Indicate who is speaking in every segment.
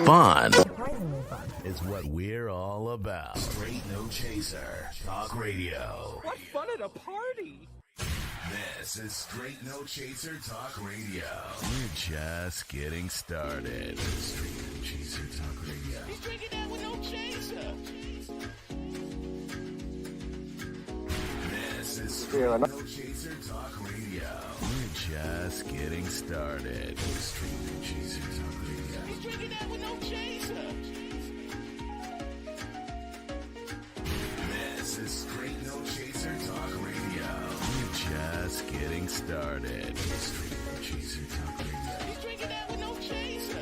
Speaker 1: Fun is what we're all about. Straight No Chaser Talk Radio.
Speaker 2: What fun at a party!
Speaker 1: This is Straight No Chaser Talk Radio. We're just getting started. Straight No Chaser Talk Radio.
Speaker 2: He's drinking that with no chaser.
Speaker 1: This is Straight No Chaser Talk Radio. We're just getting started. Straight No Chaser Talk Radio.
Speaker 2: He's drinking that with no chaser.
Speaker 1: This is Straight No Chaser Talk Radio. We're just getting started. Straight No Chaser Talk Radio.
Speaker 2: He's drinking that with no chaser.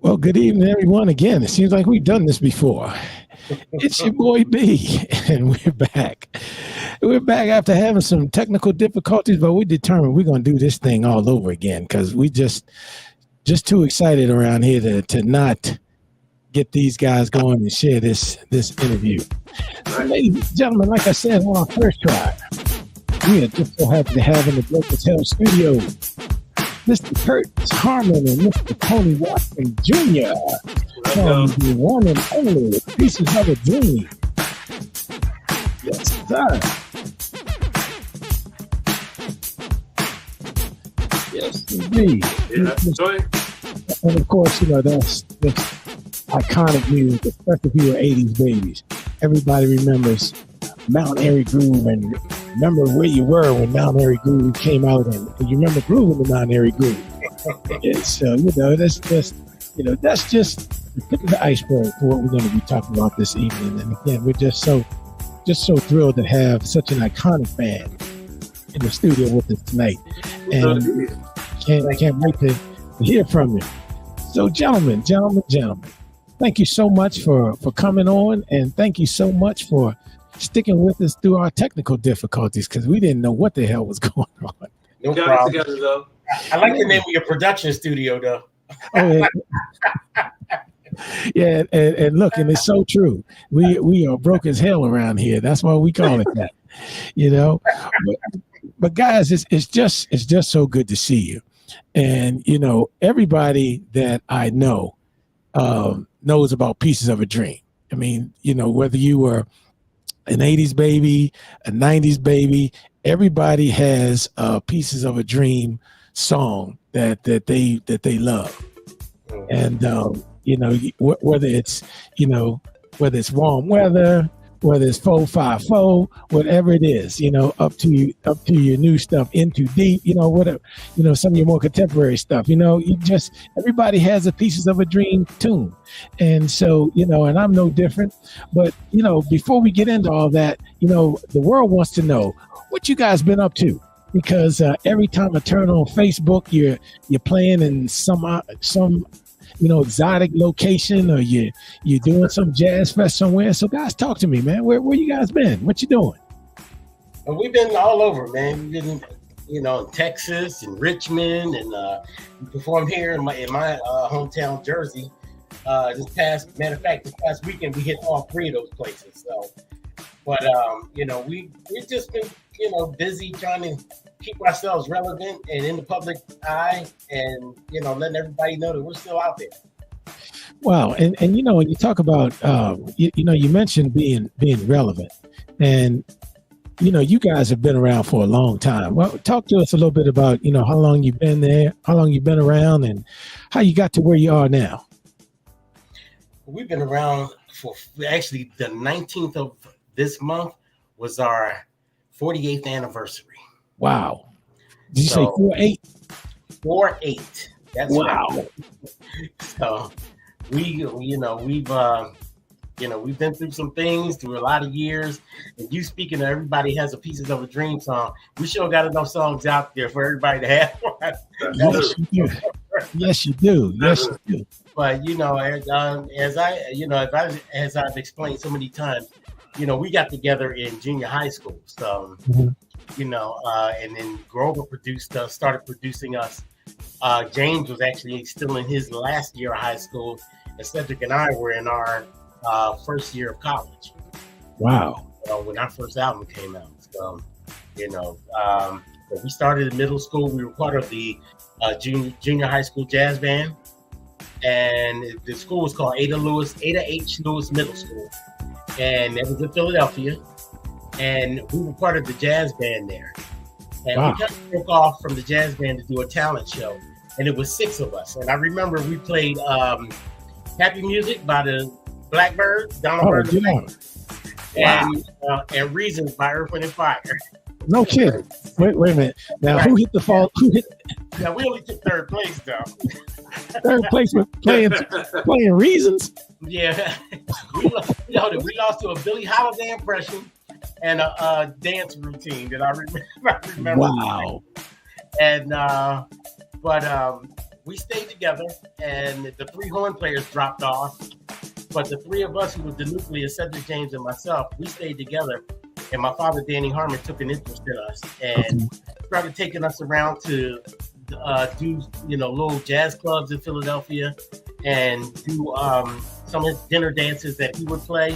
Speaker 3: Well, good evening, everyone. Again, it seems like we've done this before. It's your boy B, and we're back. We're back after having some technical difficulties, but we determined we're going to do this thing all over again because we just too excited around here to not get these guys going and share this interview. So, ladies and gentlemen, like I said on our first try, we are just so happy to have in the Brokers Hell studio Mr. Curtis Harmon and Mr. Tony Watson Jr. from the one and only Pieces of a Dream. Yes, sir. Yes, indeed.
Speaker 4: Yeah, sorry.
Speaker 3: And of course, you know, that's iconic music, especially if you were 80s babies. Everybody remembers Mount Airy Groove and remember where you were when Mount Airy Groove came out, and you remember grooving the Mount Airy Groove. So, you know, that's just the tip of the iceberg for what we're going to be talking about this evening. And again, we're just so thrilled to have such an iconic band in the studio with us tonight. And I can't wait to hear from you. So, gentlemen, thank you so much for coming on, and thank you so much for sticking with us through our technical difficulties because we didn't know what the hell was going on.
Speaker 4: No problem. Together, though.
Speaker 5: I like the name of your production studio, though.
Speaker 3: Oh, yeah, and look, and it's so true. We are broke as hell around here. That's why we call it that. You know, but guys, it's just so good to see you. And you know, everybody that I know knows about Pieces of a Dream. I mean, you know, whether you were an 80s baby, a 90s baby, everybody has Pieces of a Dream song that they love. And you know, whether it's warm weather, whether it's 454, whatever it is, you know, up to your new stuff, Into Deep, you know, whatever, you know, some of your more contemporary stuff, you know, everybody has a Pieces of a Dream tune. And so, you know, and I'm no different, but, you know, before we get into all that, you know, the world wants to know what you guys been up to, because every time I turn on Facebook, you're playing in some you know, exotic location, or you're doing some jazz fest somewhere. So guys, talk to me, man. Where you guys been? What you doing?
Speaker 5: Well, we've been all over, man. We've been, you know, in Texas and Richmond, and we performed here in my hometown, Jersey. This past weekend, we hit all three of those places. So, but you know, we've just been, you know, busy trying to keep ourselves relevant and in the public eye, and you know, letting everybody know that we're still out there.
Speaker 3: Wow, and you know, when you talk about you know, you mentioned being relevant, and you know, you guys have been around for a long time. Well, talk to us a little bit about, you know, how long you've been there, how long you've been around, and how you got to where you are now.
Speaker 5: We've been around for actually the 19th of this month was our 48th anniversary.
Speaker 3: Wow. Did you say 48?
Speaker 5: 48. That's
Speaker 3: wow.
Speaker 5: Right. So we've been through some things through a lot of years. And you speaking of everybody has a Pieces of a Dream song, we sure got enough songs out there for everybody to have one.
Speaker 3: Yes, you do. Yes, you do. Yes, you do.
Speaker 5: But you know, as I've explained so many times, we got together in junior high school. So,
Speaker 3: Mhm.
Speaker 5: And then Grover started producing us. James was actually still in his last year of high school, and Cedric and I were in our first year of college.
Speaker 3: Wow.
Speaker 5: When our first album came out. So, but we started in middle school. We were part of the junior high school jazz band, and the school was called Ada H. Lewis Middle School, and it was in Philadelphia. And we were part of the jazz band there. And
Speaker 3: Wow.
Speaker 5: we kind of broke off from the jazz band to do a talent show, and it was 6 of us. And I remember we played Happy Music by the Blackbirds, Donald
Speaker 3: Oh,
Speaker 5: Byrd,
Speaker 3: yeah.
Speaker 5: and Reasons by Earth, Wind & Fire.
Speaker 3: No kidding. Wait a minute. Now,
Speaker 5: Right.
Speaker 3: who hit the fall? Who hit
Speaker 5: Now, we only took third place, though.
Speaker 3: third place with playing Reasons?
Speaker 5: Yeah. we lost to a Billie Holiday impression and a dance routine that I remember.
Speaker 3: Wow.
Speaker 5: And but we stayed together, and the 3 horn players dropped off. But the 3 of us who was the nucleus, Cedric, James, and myself, we stayed together. And my father, Danny Harmon, took an interest in us and started taking us around to do little jazz clubs in Philadelphia and do some of his dinner dances that he would play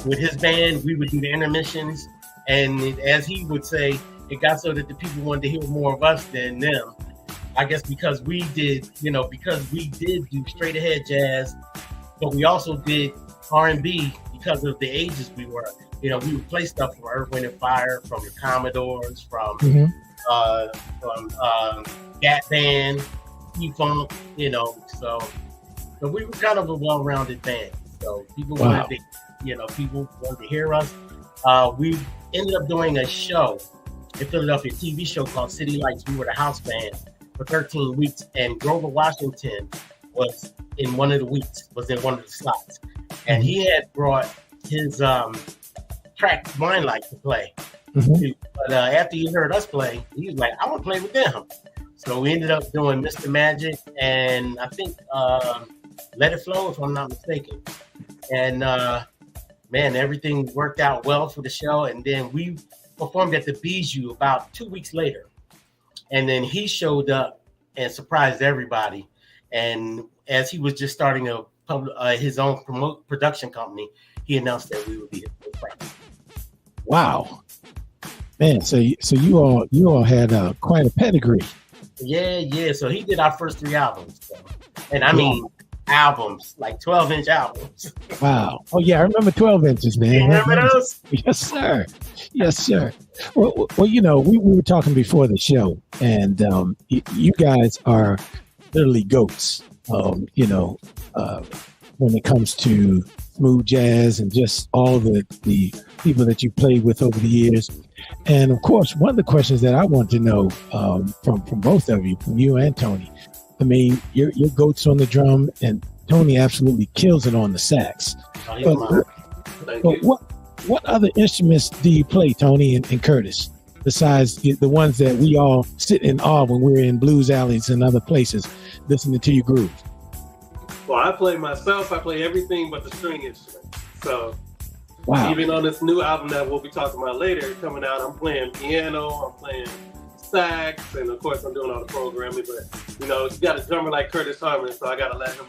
Speaker 5: with his band. We would do the intermissions, and as he would say, it got so that the people wanted to hear more of us than them. I guess because we did do straight ahead jazz, but we also did R&B because of the ages we were. We would play stuff from Earth, Wind & Fire, from the Commodores, from Gat Band, E-Funk, so we were kind of a well-rounded band. So people wanted to hear us. We ended up doing a show in Philadelphia, a TV show called City Lights. We were the house band for 13 weeks, and Grover Washington was in one of the slots. And he had brought his track Wine Light to play.
Speaker 3: Mhm.
Speaker 5: But after he heard us play, he was like, I want to play with them. So we ended up doing Mr. Magic and I think Let It Flow, if I'm not mistaken. And everything worked out well for the show. And then we performed at the Bijou about 2 weeks later. And then he showed up and surprised everybody. And as he was just starting his own production company, he announced that we would be his friends.
Speaker 3: Wow. Man, so you all had quite a pedigree.
Speaker 5: Yeah. So he did our first 3 albums. So. And I mean, albums, like 12-inch albums.
Speaker 3: Wow. Oh, yeah, I remember 12 inches, man.
Speaker 5: You remember those?
Speaker 3: Yes, sir. Yes, sir. Well, we were talking before the show, and you guys are literally goats, when it comes to smooth jazz and just all the people that you played with over the years. And of course, one of the questions that I want to know from both of you, from you and Tony, I mean, you're goats on the drum, and Tony absolutely kills it on the sax. But what other instruments do you play, Tony and Curtis, besides the ones that we all sit in awe when we're in blues alleys and other places listening to your groove?
Speaker 4: Well, I play everything but the string instrument. So
Speaker 3: wow.
Speaker 4: Even on this new album that we'll be talking about later coming out, I'm playing piano, I'm playing sax, and of course I'm doing all the programming. But you got a drummer like Curtis Harmon, so I gotta let him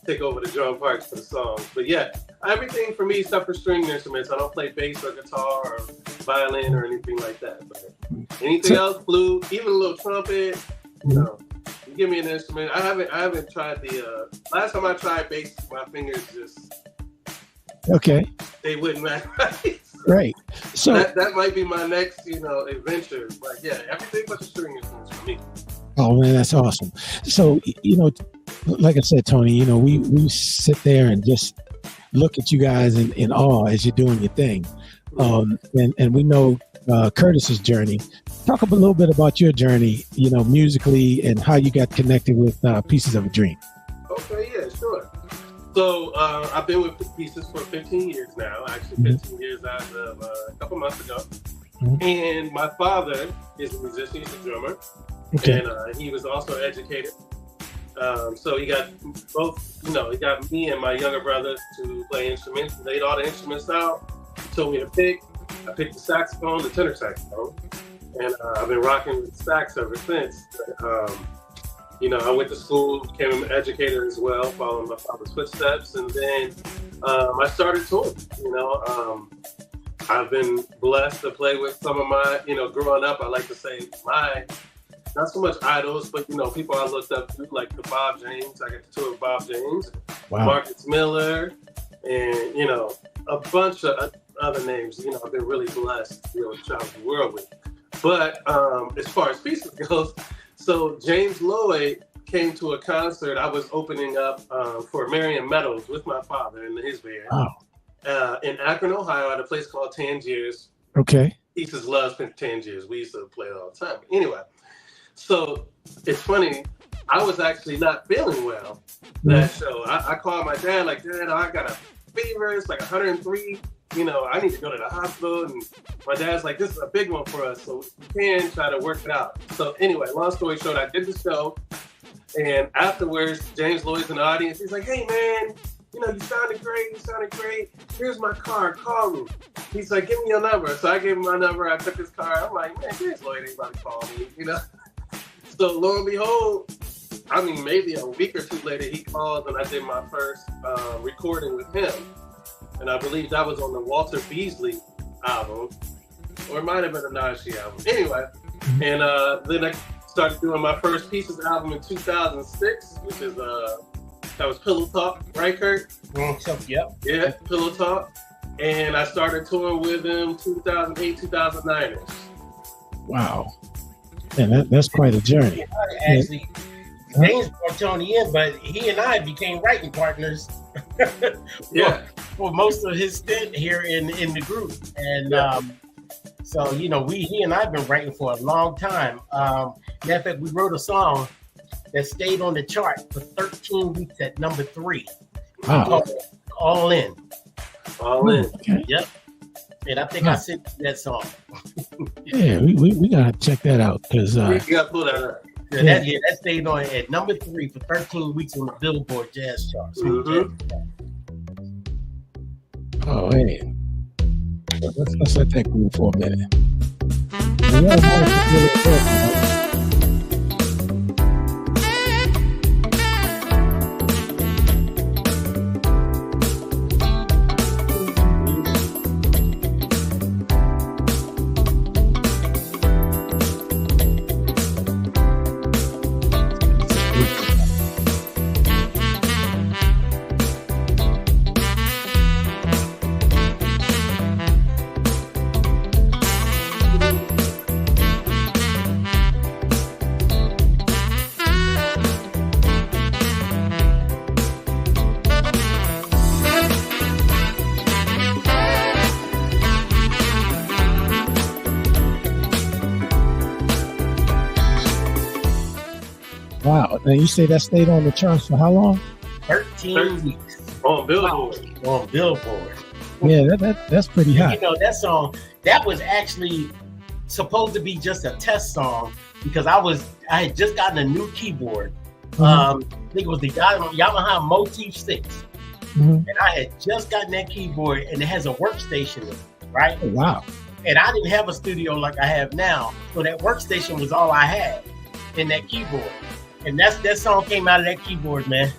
Speaker 4: take over the drum parts for the songs. But yeah, everything for me except for string instruments. I don't play bass or guitar or violin or anything like that. But anything else, flute, even a little trumpet, you give me an instrument. I haven't tried the last time I tried bass, my fingers just they wouldn't match right.
Speaker 3: Right. So
Speaker 4: that might be my next, adventure. But yeah, everything but the string instruments for me.
Speaker 3: Oh man, that's awesome. So, like I said, Tony, we sit there and just look at you guys in awe as you're doing your thing. And we know Curtis's journey. Talk a little bit about your journey, musically, and how you got connected with Pieces of a Dream.
Speaker 4: Okay, yeah, sure. So I've been with Pieces for 15 years now. Actually, 15 years as of a couple months ago. Mm-hmm. And my father is a musician, he's a drummer. Okay. And he was also educated. So he got both, he got me and my younger brother to play instruments, laid all the instruments out, told me to pick. I picked the saxophone, the tenor saxophone, and I've been rocking with sax ever since. I went to school, became an educator as well, following my father's footsteps, and then I started touring. I've been blessed to play with some of my, growing up, I like to say not so much idols, but, people I looked up to, like the Bob James. I got to tour with Bob James,
Speaker 3: Wow.
Speaker 4: Marcus Miller, and, a bunch of other names, I've been really blessed, to travel the world with. But as far as pieces goes, so James Lloyd came to a concert. I was opening up for Marion Meadows with my father and his band.
Speaker 3: Wow.
Speaker 4: In Akron, Ohio, at a place called Tangiers.
Speaker 3: Okay.
Speaker 4: Pieces loves Tangiers. We used to play it all the time. Anyway, so it's funny. I was actually not feeling well that show. I called my dad, like, Dad, I got a fever. It's like 103. I need to go to the hospital. And my dad's like, this is a big one for us, so we can try to work it out. So anyway, long story short, I did the show. And afterwards, James Lloyd's in the audience. He's like, hey, man, you sounded great. Here's my card. Call me. He's like, give me your number. So I gave him my number. I took his card. I'm like, man, James Lloyd ain't about to call me, So lo and behold, maybe a week or two later, he called and I did my first recording with him. And I believe that was on the Walter Beasley album, or it might have been a Najee album. Anyway, and then I started doing my first Pieces album in 2006, which is that was Pillow Talk, right, Kurt?
Speaker 5: Yep.
Speaker 4: Yeah, Pillow Talk. And I started touring with him 2008, 2009.
Speaker 3: Wow. And that's quite a journey.
Speaker 5: Actually, James brought Tony in, but he and I became writing partners. For most of his stint here in the group. And so, he and I have been writing for a long time. Matter of fact, we wrote a song that stayed on the chart for 13 weeks at number 3.
Speaker 3: Wow.
Speaker 5: All In.
Speaker 4: All In.
Speaker 3: Okay.
Speaker 5: Yep. And I think I sent you that song.
Speaker 3: Yeah, we gotta check that out because
Speaker 4: you gotta pull that up.
Speaker 5: That stayed on at number 3 for 13 weeks on the Billboard Jazz charts.
Speaker 3: Oh, hey. Let's let that go for a minute. Wow. Now you say that stayed on the charts for how long?
Speaker 5: 13 weeks.
Speaker 4: On Billboard.
Speaker 5: On Billboard.
Speaker 3: Yeah, that's pretty hot.
Speaker 5: That song, that was actually supposed to be just a test song because I had just gotten a new keyboard. I think it was the Yamaha Motif 6. And I had just gotten that keyboard and it has a workstation in it, right?
Speaker 3: Oh, wow.
Speaker 5: And I didn't have a studio like I have now. So that workstation was all I had in that keyboard. And that song came out of that keyboard, man.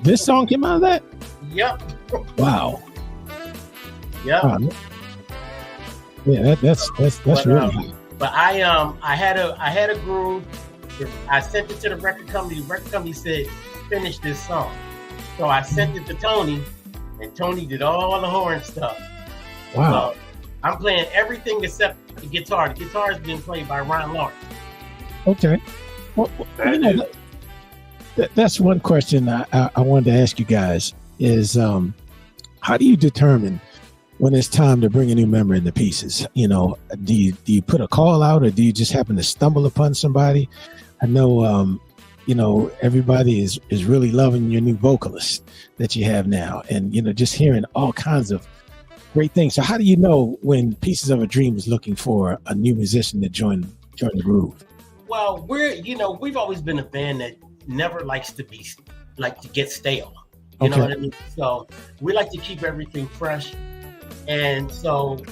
Speaker 3: This song came out of that?
Speaker 5: Yep.
Speaker 3: Wow.
Speaker 5: Yep.
Speaker 3: Wow. Yeah, that's really hot.
Speaker 5: But I had a groove. I sent it to the record company. The record company said, finish this song. So I sent it to Tony, and Tony did all the horn stuff.
Speaker 3: Wow.
Speaker 5: So I'm playing everything except the guitar. The guitar is being played by Ron Lawrence.
Speaker 3: Okay. Well, that's one question I wanted to ask you guys is how do you determine when it's time to bring a new member into Pieces? Do you put a call out or do you just happen to stumble upon somebody? I know, everybody is really loving your new vocalist that you have now and, just hearing all kinds of great things. So how do you know when Pieces of a Dream is looking for a new musician to join the groove?
Speaker 5: Well, we've always been a band that never likes to get stale. You know what I mean? So we like to keep everything fresh. And so,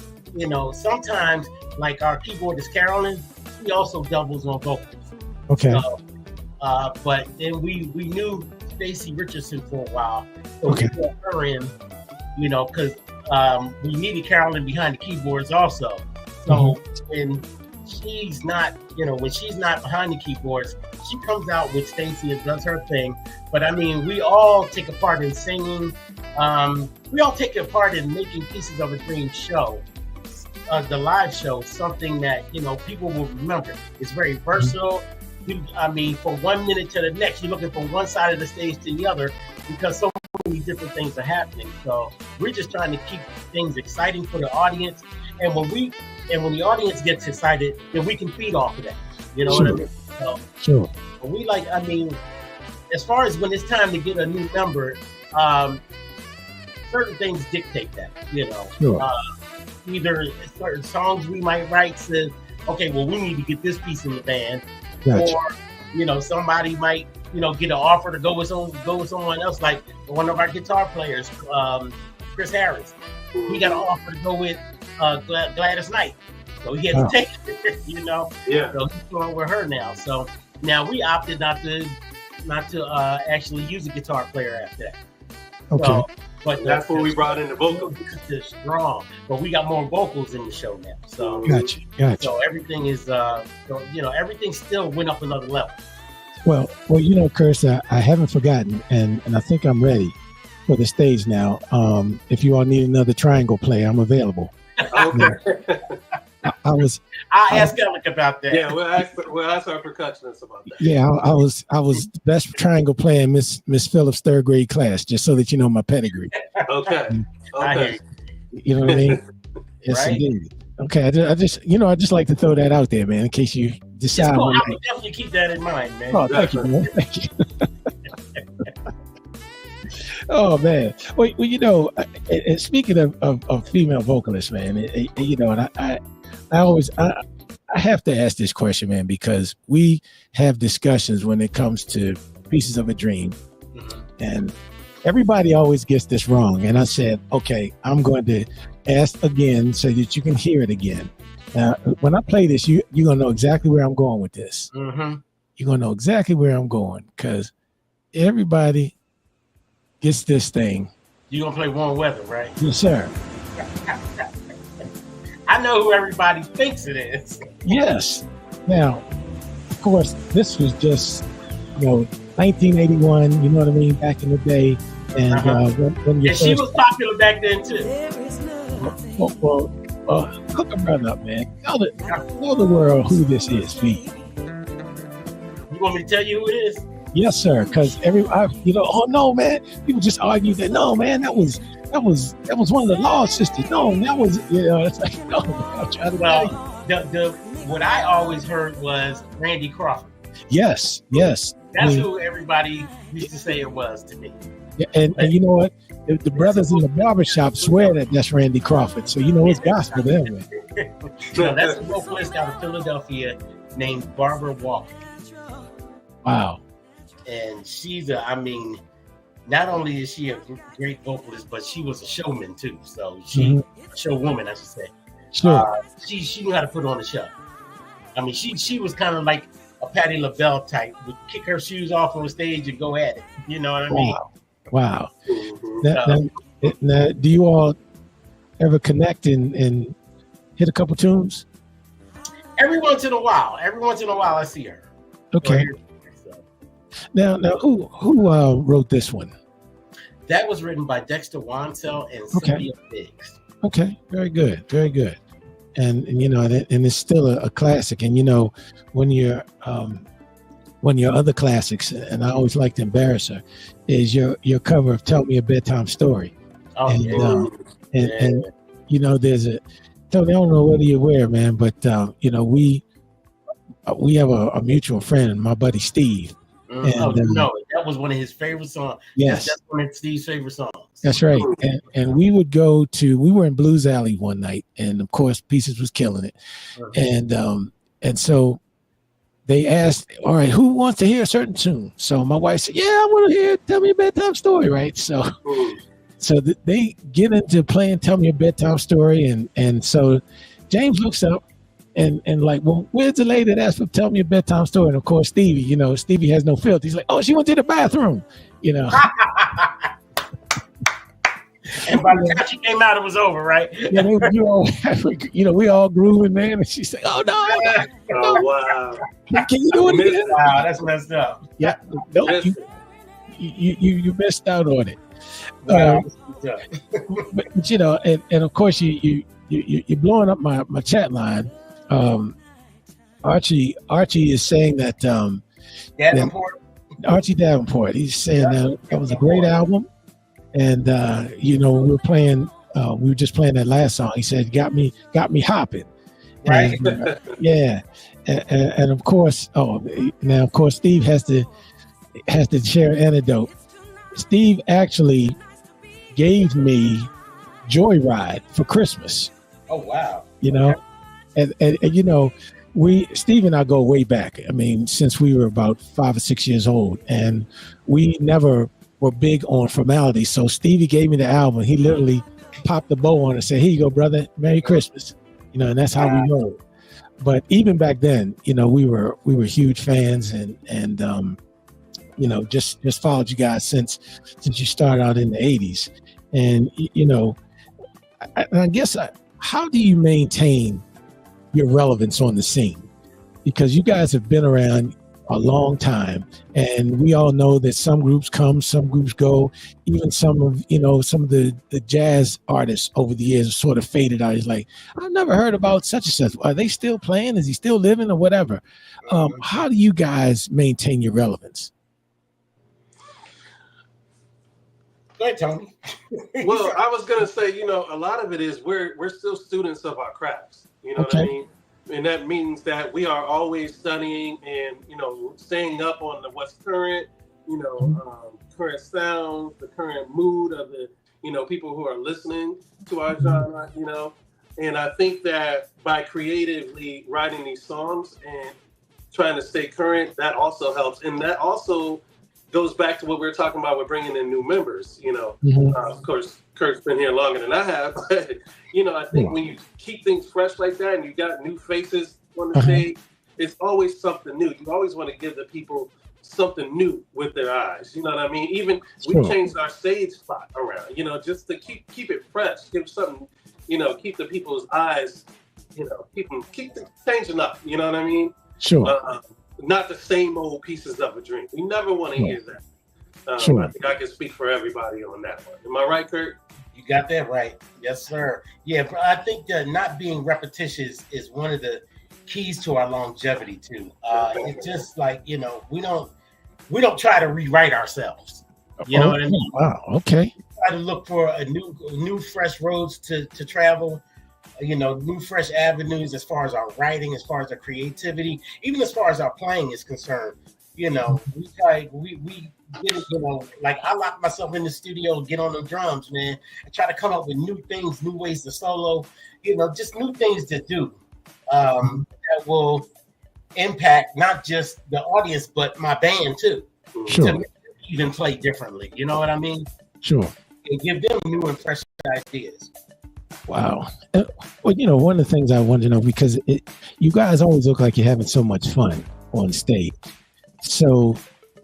Speaker 5: sometimes like our keyboardist Carolyn, she also doubles on vocals.
Speaker 3: Okay.
Speaker 5: So, but then we knew Stacy Richardson for a while, so
Speaker 3: Okay.
Speaker 5: we brought her in, because we needed Carolyn behind the keyboards also. So when she's not, behind the keyboards, she comes out with Stacy and does her thing. But I mean, we all take a part in singing. We all take a part in making Pieces of a Dream show, the live show, something that people will remember. It's very versatile. From 1 minute to the next, you're looking from one side of the stage to the other because so many different things are happening. So we're just trying to keep things exciting for the audience. And when the audience gets excited, then we can feed off of that. You know what I mean? So,
Speaker 3: Sure.
Speaker 5: As far as when it's time to get a new member, certain things dictate that.
Speaker 3: Sure.
Speaker 5: Either certain songs we might write says, okay, well, we need to get this piece in the band.
Speaker 3: Gotcha.
Speaker 5: Or somebody might get an offer to go with someone else, like one of our guitar players, Chris Harris. He got an offer to go with Gladys Knight, so he had to take it.
Speaker 4: Yeah.
Speaker 5: So he's going with her now. So now we opted not to actually use a guitar player after that.
Speaker 3: Okay.
Speaker 5: So, but
Speaker 4: That's when we brought in the vocals.
Speaker 5: It's strong, but we got more vocals in the show now. So
Speaker 3: Gotcha.
Speaker 5: so everything is everything still went up another level.
Speaker 3: Well, Curse, I haven't forgotten, and I think I'm ready for the stage now. If you all need another triangle player, I'm available.
Speaker 4: Okay.
Speaker 3: I'll
Speaker 5: ask Alec about that.
Speaker 4: Yeah, we'll ask our percussionist about that.
Speaker 3: Yeah, I was the best triangle player in Miss Phillips' third grade class, just so that you know my pedigree.
Speaker 4: Okay.
Speaker 5: I hear
Speaker 4: Okay.
Speaker 3: You know what I mean? Yes,
Speaker 5: Right.
Speaker 3: indeed. Okay, I just like to throw that out there, man, in case you
Speaker 5: It's
Speaker 3: decide.
Speaker 5: cool.
Speaker 3: one
Speaker 5: I
Speaker 3: night.
Speaker 5: will definitely keep that in mind, man.
Speaker 3: Oh, thank you, man. Thank you. Oh man. Well, speaking of female vocalists, man, and I have to ask this question, man, because we have discussions when it comes to Pieces of a Dream, and everybody always gets this wrong. And I said, okay, I'm going to ask again so that you can hear it again. Now, when I play this, you're gonna know exactly where I'm going with this.
Speaker 5: Mm-hmm.
Speaker 3: You're gonna know exactly where I'm going because everybody gets this thing.
Speaker 5: You're gonna play Warm Weather, right?
Speaker 3: Yes, sir.
Speaker 5: I know who everybody thinks it is.
Speaker 3: Yes. Now, of course, this was just 1981. You know what I mean? Back in the day, and when you
Speaker 5: And she was popular back then too.
Speaker 3: hook a brother up, man. Tell the world who this is, please.
Speaker 5: You want me to tell you who it is?
Speaker 3: Yes, sir. Because oh no, man. People just argue that no, man, that was one of the Law sisters. No, that was it's like no. I'm trying to tell you.
Speaker 5: What I always heard was Randy Crawford.
Speaker 3: Yes.
Speaker 5: That's who everybody used to say it was to me.
Speaker 3: Yeah, and you know what? The brothers in the barbershop swear that that's Randy Crawford. So it's gospel there, man.
Speaker 5: So that's a vocalist out of Philadelphia named Barbara Walker.
Speaker 3: Wow.
Speaker 5: And she's not only is she a great vocalist, but she was a showman too. So a showwoman, I should say.
Speaker 3: Sure.
Speaker 5: She knew how to put on a show. I mean, she was kind of like a Patti LaBelle type, would kick her shoes off on stage and go at it. You know what I mean?
Speaker 3: Wow. Now, do you all ever connect and hit a couple tunes?
Speaker 5: Every once in a while, I see her.
Speaker 3: Okay. Now, who wrote this one?
Speaker 5: That was written by Dexter Wansell and Cynthia Biggs.
Speaker 3: Okay, very good, very good. And it's still a classic. And when your other classics, and I always like to embarrass her, is your cover of "Tell Me a Bedtime Story."
Speaker 5: Oh,
Speaker 3: and there's a Tony. I don't know whether you're aware, man, but we have a mutual friend, my buddy Steve.
Speaker 5: That was one of his favorite songs.
Speaker 3: Yes,
Speaker 5: that's one of Steve's favorite songs.
Speaker 3: That's right. And we would we were in Blues Alley one night, and of course Pieces was killing it. And so they asked, all right, who wants to hear a certain tune? So my wife said, yeah, I want to hear Tell Me a Bedtime Story, right? So So they get into playing Tell Me a Bedtime Story, and so James looks up and like, well, where's the lady that asked for Tell Me a Bedtime Story? And of course, Stevie has no filter. He's like, oh, she went to the bathroom,
Speaker 5: And by the time she came out, it was over, right?
Speaker 3: Yeah, we all grooving, man. And she's like, oh, no.
Speaker 4: Oh, wow.
Speaker 3: Can you do it again?
Speaker 5: Wow, that's messed up.
Speaker 3: Yeah. No, you missed out on it.
Speaker 5: Wow,
Speaker 3: but and of course you're blowing up my chat line. Archie is saying that
Speaker 5: Davenport.
Speaker 3: Archie Davenport. He's saying that was a great album, and we were just playing that last song. He said, "Got me hopping."
Speaker 5: Right.
Speaker 3: And, yeah, and of course, now of course Steve has to share an anecdote. Steve actually gave me Joyride for Christmas.
Speaker 5: Oh wow!
Speaker 3: And Steve and I go way back. I mean, since we were about 5 or 6 years old, and we never were big on formalities. So Stevie gave me the album. He literally popped the bow on it and said, "Here you go, brother. Merry Christmas." And that's how we rolled. But even back then, we were huge fans, and just followed you guys since you started out in the 80s. And I guess how do you maintain your relevance on the scene? Because you guys have been around a long time, and we all know that some groups come, some groups go. Even some of the jazz artists over the years have sort of faded out. It's like, I've never heard about such and such. Are they still playing? Is he still living or whatever? How do you guys maintain your relevance?
Speaker 5: Go ahead, Tony.
Speaker 4: Well, I was gonna say, a lot of it is we're still students of our crafts. You know what I mean? And that means that we are always studying and staying up on what's current, current sounds, the current mood of the people who are listening to our genre. And I think that by creatively writing these songs and trying to stay current, that also helps, and that also goes back to what we were talking about with bringing in new members. Of course, Kurt's been here longer than I have, but I think when you keep things fresh like that and you got new faces on the stage, it's always something new. You always want to give the people something new with their eyes. You know what I mean? Even we changed our stage spot around, just to keep it fresh, give something, keep the people's eyes, keep them changing up. You know what I mean?
Speaker 3: Sure.
Speaker 4: Not the same old pieces of a dream. We never want to hear that. I think I can speak for everybody on that one. Am I right, Kurt?
Speaker 5: You got that right. Yes, sir. Yeah, but I think that not being repetitious is one of the keys to our longevity too. It's just like, we don't try to rewrite ourselves. You know what I mean?
Speaker 3: Wow. Okay.
Speaker 5: We try to look for a new fresh roads to travel. New fresh avenues as far as our writing, as far as our creativity, even as far as our playing is concerned. We get it, like I lock myself in the studio, get on the drums, man. I try to come up with new things, new ways to solo, just new things to do that will impact not just the audience, but my band too.
Speaker 3: Sure.
Speaker 5: To even play differently. You know what I mean?
Speaker 3: Sure.
Speaker 5: And give them new and fresh ideas.
Speaker 3: Wow. Well, one of the things I wanted to know, because you guys always look like you're having so much fun on stage. So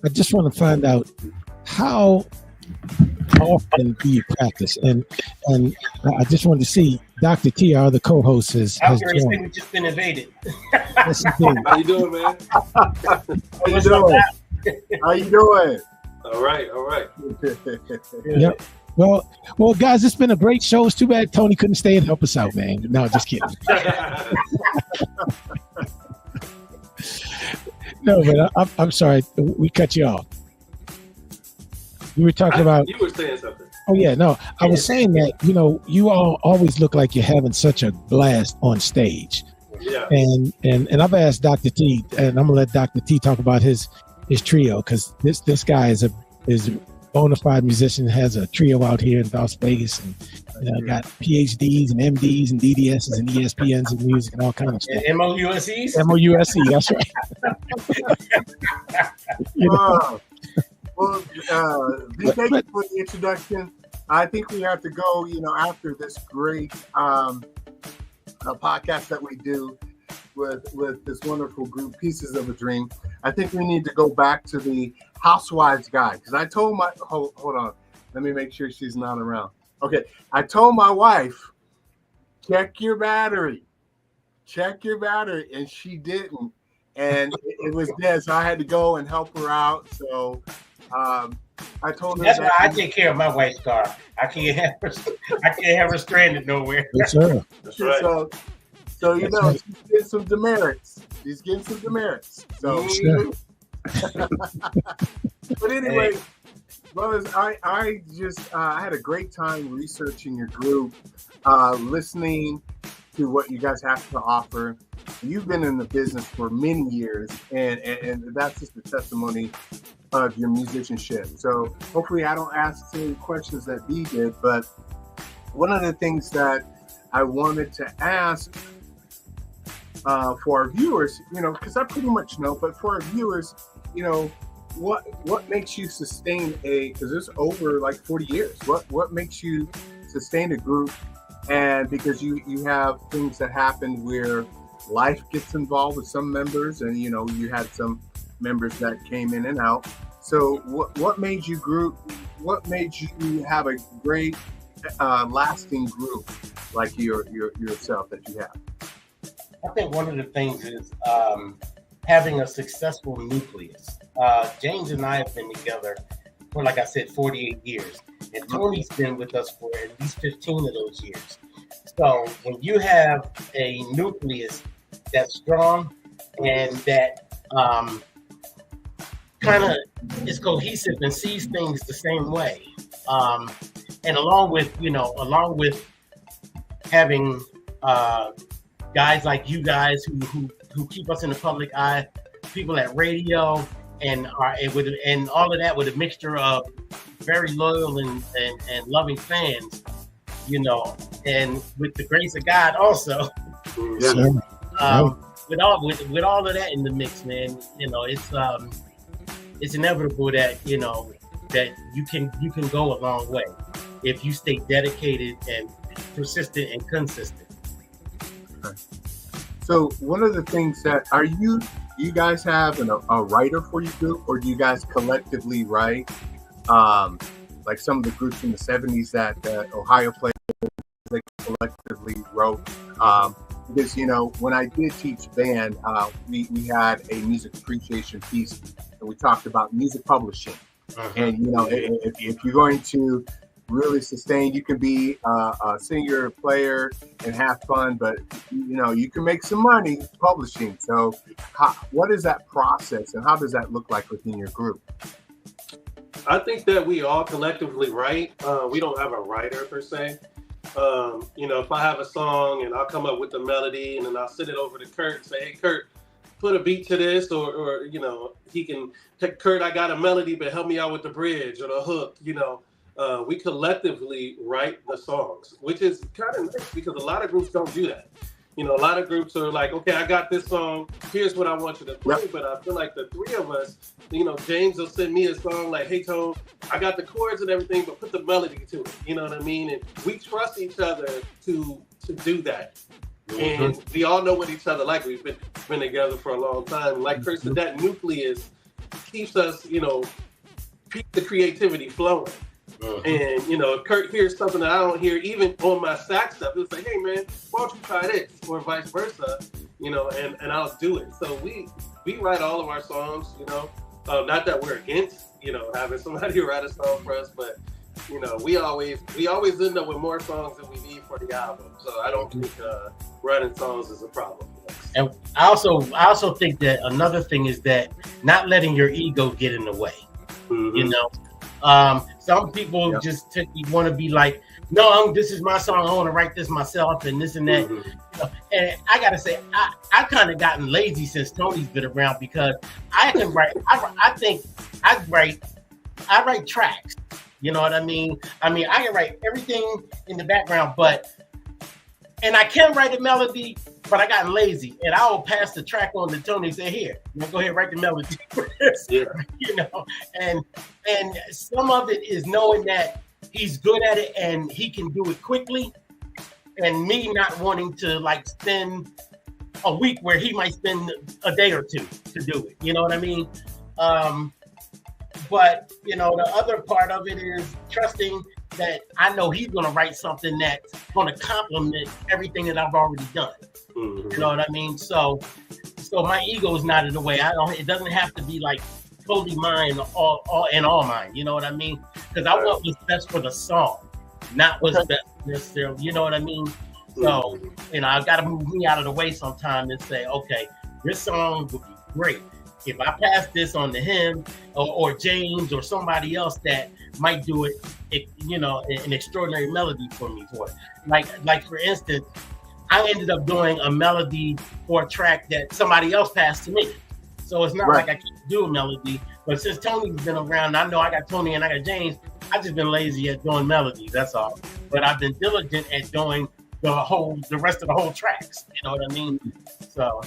Speaker 3: I just want to find out, how often do you practice? And I just wanted to see Dr. T, our other co-host, has joined.
Speaker 5: We've just been invaded.
Speaker 3: Yes, indeed.
Speaker 4: How you doing, man?
Speaker 6: How you doing?
Speaker 4: All right.
Speaker 3: Yep. Well, guys, it's been a great show. It's too bad Tony couldn't stay and help us out, man. No, just kidding. No, but I'm sorry. We cut you off. You were talking about...
Speaker 4: You were saying something.
Speaker 3: Oh, yeah. No, I was saying that, you all always look like you're having such a blast on stage.
Speaker 4: Yeah.
Speaker 3: And I've asked Dr. T, and I'm going to let Dr. T talk about his trio, because this guy is a bona fide musician, has a trio out here in Las Vegas, and got PhDs and MDs and DDSs and ESPNs in music and all kinds of stuff.
Speaker 5: MOUSEs?
Speaker 3: MOUSE, that's right.
Speaker 6: Thank you for the introduction. I think we have to go, after this great podcast that we do with this wonderful group, Pieces of a Dream. I think we need to go back to the Housewives guide, because I told my hold on, let me make sure she's not around. Okay, I told my wife, check your battery, and she didn't, and it was dead. So I had to go and help her out. So I told her
Speaker 5: that's why I take care of my wife's car. I can't have her stranded nowhere.
Speaker 3: Yes, sir.
Speaker 4: That's right.
Speaker 6: So she's getting some demerits. So,
Speaker 3: Sure.
Speaker 6: But anyway, brothers, I just I had a great time researching your group, listening to what you guys have to offer. You've been in the business for many years, and that's just a testimony of your musicianship. So hopefully I don't ask the same questions that B did, but one of the things that I wanted to ask for our viewers, because I pretty much know, but for our viewers, what makes you sustain because it's over like 40 years, what makes you sustain a group? And because you have things that happen where life gets involved with some members, and you had some members that came in and out. So what made you have a great lasting group like yourself that you have?
Speaker 5: I think one of the things is having a successful nucleus. James and I have been together for, like I said, 48 years. And Tony's been with us for at least 15 of those years. So when you have a nucleus that's strong and that kind of is cohesive and sees things the same way, and along with having guys like you guys who keep us in the public eye, people at radio, and all of that with a mixture of very loyal and loving fans, and with the grace of God also.
Speaker 3: Sure.
Speaker 5: With all of that in the mix, man, it's inevitable that that you can go a long way if you stay dedicated and persistent and consistent.
Speaker 6: So one of the things that you guys have a writer for your group, or do you guys collectively write? Like some of the groups in the 70s that Ohio players, they collectively wrote. Because when I did teach band, we had a music appreciation piece, and we talked about music publishing. And if you're going to really sustain, you can be a singer, player, and have fun, but you can make some money publishing. So what is that process, and how does that look like within your group?
Speaker 4: I think that we all collectively write. We don't have a writer per se. If I have a song and I'll come up with the melody, and then I'll send it over to Kurt and say, hey, Kurt, put a beat to this, or he can take, Kurt, I got a melody, but help me out with the bridge or the hook. We collectively write the songs, which is kind of nice because a lot of groups don't do that. A lot of groups are like, okay, I got this song, here's what I want you to play. Yep. But I feel like the three of us, James will send me a song like, hey, Tone, I got the chords and everything, but put the melody to it. You know what I mean? And we trust each other to do that. Mm-hmm. And we all know what each other like. We've been together for a long time. Like Kurt said, that nucleus keeps us, keep the creativity flowing. And if Kurt hears something that I don't hear, even on my sax stuff, he'll say, hey man, why don't you try this, or vice versa, and I'll do it. So we write all of our songs, not that we're against having somebody write a song for us, but we always end up with more songs than we need for the album. So I don't think writing songs is a problem.
Speaker 5: And I also think that another thing is that not letting your ego get in the way. Mm-hmm. Some people just want to be like, no, this is my song, I want to write this myself and this and that. Mm-hmm. And I gotta say, I kind of gotten lazy since Tony's been around, because I can write. I write tracks. You know what I mean? I can write everything in the background, and I can write a melody, but I got lazy, and I will pass the track on to Tony and say, here, go ahead, write the melody for this. Yeah. And some of it is knowing that he's good at it and he can do it quickly, and me not wanting to like spend a week where he might spend a day or two to do it. You know what I mean? But you know, the other part of it is trusting that I know he's going to write something that's going to complement everything that I've already done.
Speaker 4: Mm-hmm.
Speaker 5: You know what I mean? So my ego is not in the way. It doesn't have to be like totally mine, all mine. You know what I mean? Because I want what's best for the song, not what's best necessarily. You know what I mean? So you know, I've got to move me out of the way sometime and say, okay, this song would be great if I pass this on to him or James or somebody else that might do it, you know, an extraordinary melody for me for it. Like for instance, I ended up doing a melody for a track that somebody else passed to me. So it's not like I can't do a melody, but since Tony's been around, I know I got Tony and I got James. I've just been lazy at doing melodies, that's all. But I've been diligent at doing the rest of the whole tracks. You know what I mean?
Speaker 6: So,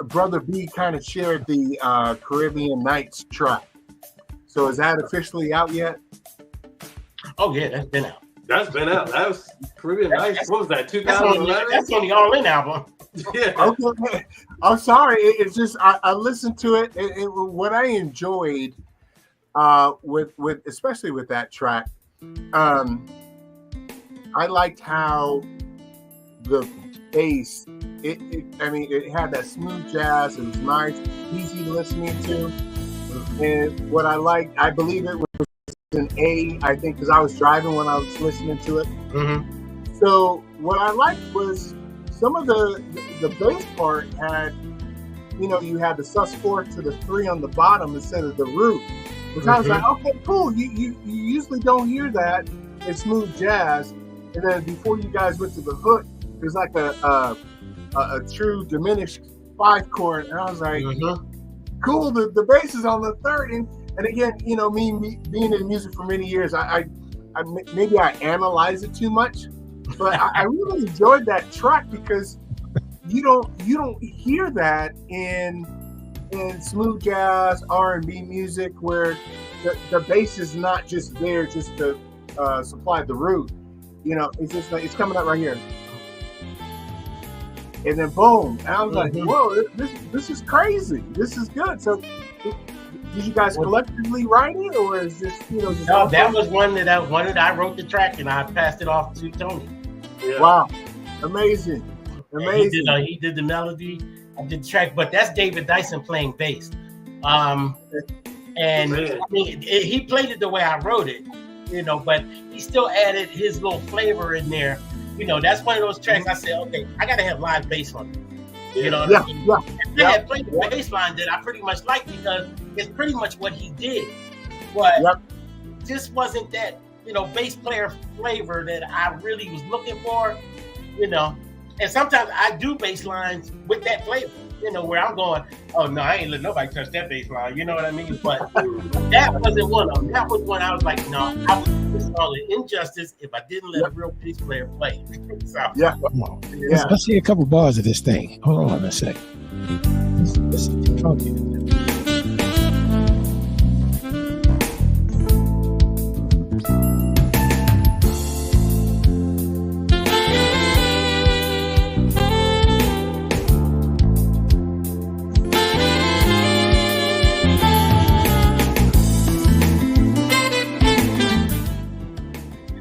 Speaker 6: Brother B kind of shared the Caribbean Nights track. So is that officially out yet?
Speaker 5: Oh yeah, that's been out.
Speaker 4: That's been out. That was Caribbean Nights. What was that? 2011.
Speaker 5: That's on the All In album.
Speaker 4: Yeah.
Speaker 6: Okay. I'm sorry. It's just I listened to it. What I enjoyed with especially with that track, I liked how the bass. It had that smooth jazz. It was nice, easy listening to. And what I liked, I believe it was an A, I think, because I was driving when I was listening to it.
Speaker 5: Mm-hmm.
Speaker 6: So what I liked was some of the bass part had, you know, you had the sus4 to the 3 on the bottom instead of the root. Which I was like, okay, cool. You usually don't hear that in smooth jazz. And then before you guys went to the hook, there's like a true diminished 5 chord, and I was like, cool. The bass is on the 3rd, and again, you know, me being in music for many years, I maybe I analyze it too much, but I really enjoyed that track because you don't hear that in smooth jazz R&B music where the bass is not just there just to supply the root. You know, it's just like it's coming up right here. And then boom, and I was like, "Whoa, this is crazy. This is good." So, did you guys collectively write it, or is this, you know? Just
Speaker 5: no, that was one that I wrote the track and I passed it off to Tony.
Speaker 6: Yeah. Wow, amazing.
Speaker 5: He did the melody. I did the track, but that's David Dyson playing bass. And I mean, he played it the way I wrote it, you know, but he still added his little flavor in there. You know, that's one of those tracks I said, okay, I got to have live bass on it. You know what I mean? And I had played the bass line that I pretty much liked because it's pretty much what he did. But just wasn't that, you know, bass player flavor that I really was looking for, you know. And sometimes I do bass lines with that flavor, you know, where I'm going, oh, no, I ain't letting nobody touch that bass line. You know what I mean? But that wasn't one of them. That was one I was like, no, I would do this all an injustice if I didn't let a real bass player play. So,
Speaker 3: Come on. Let's see a couple bars of this thing. Hold on a sec. Let's funky.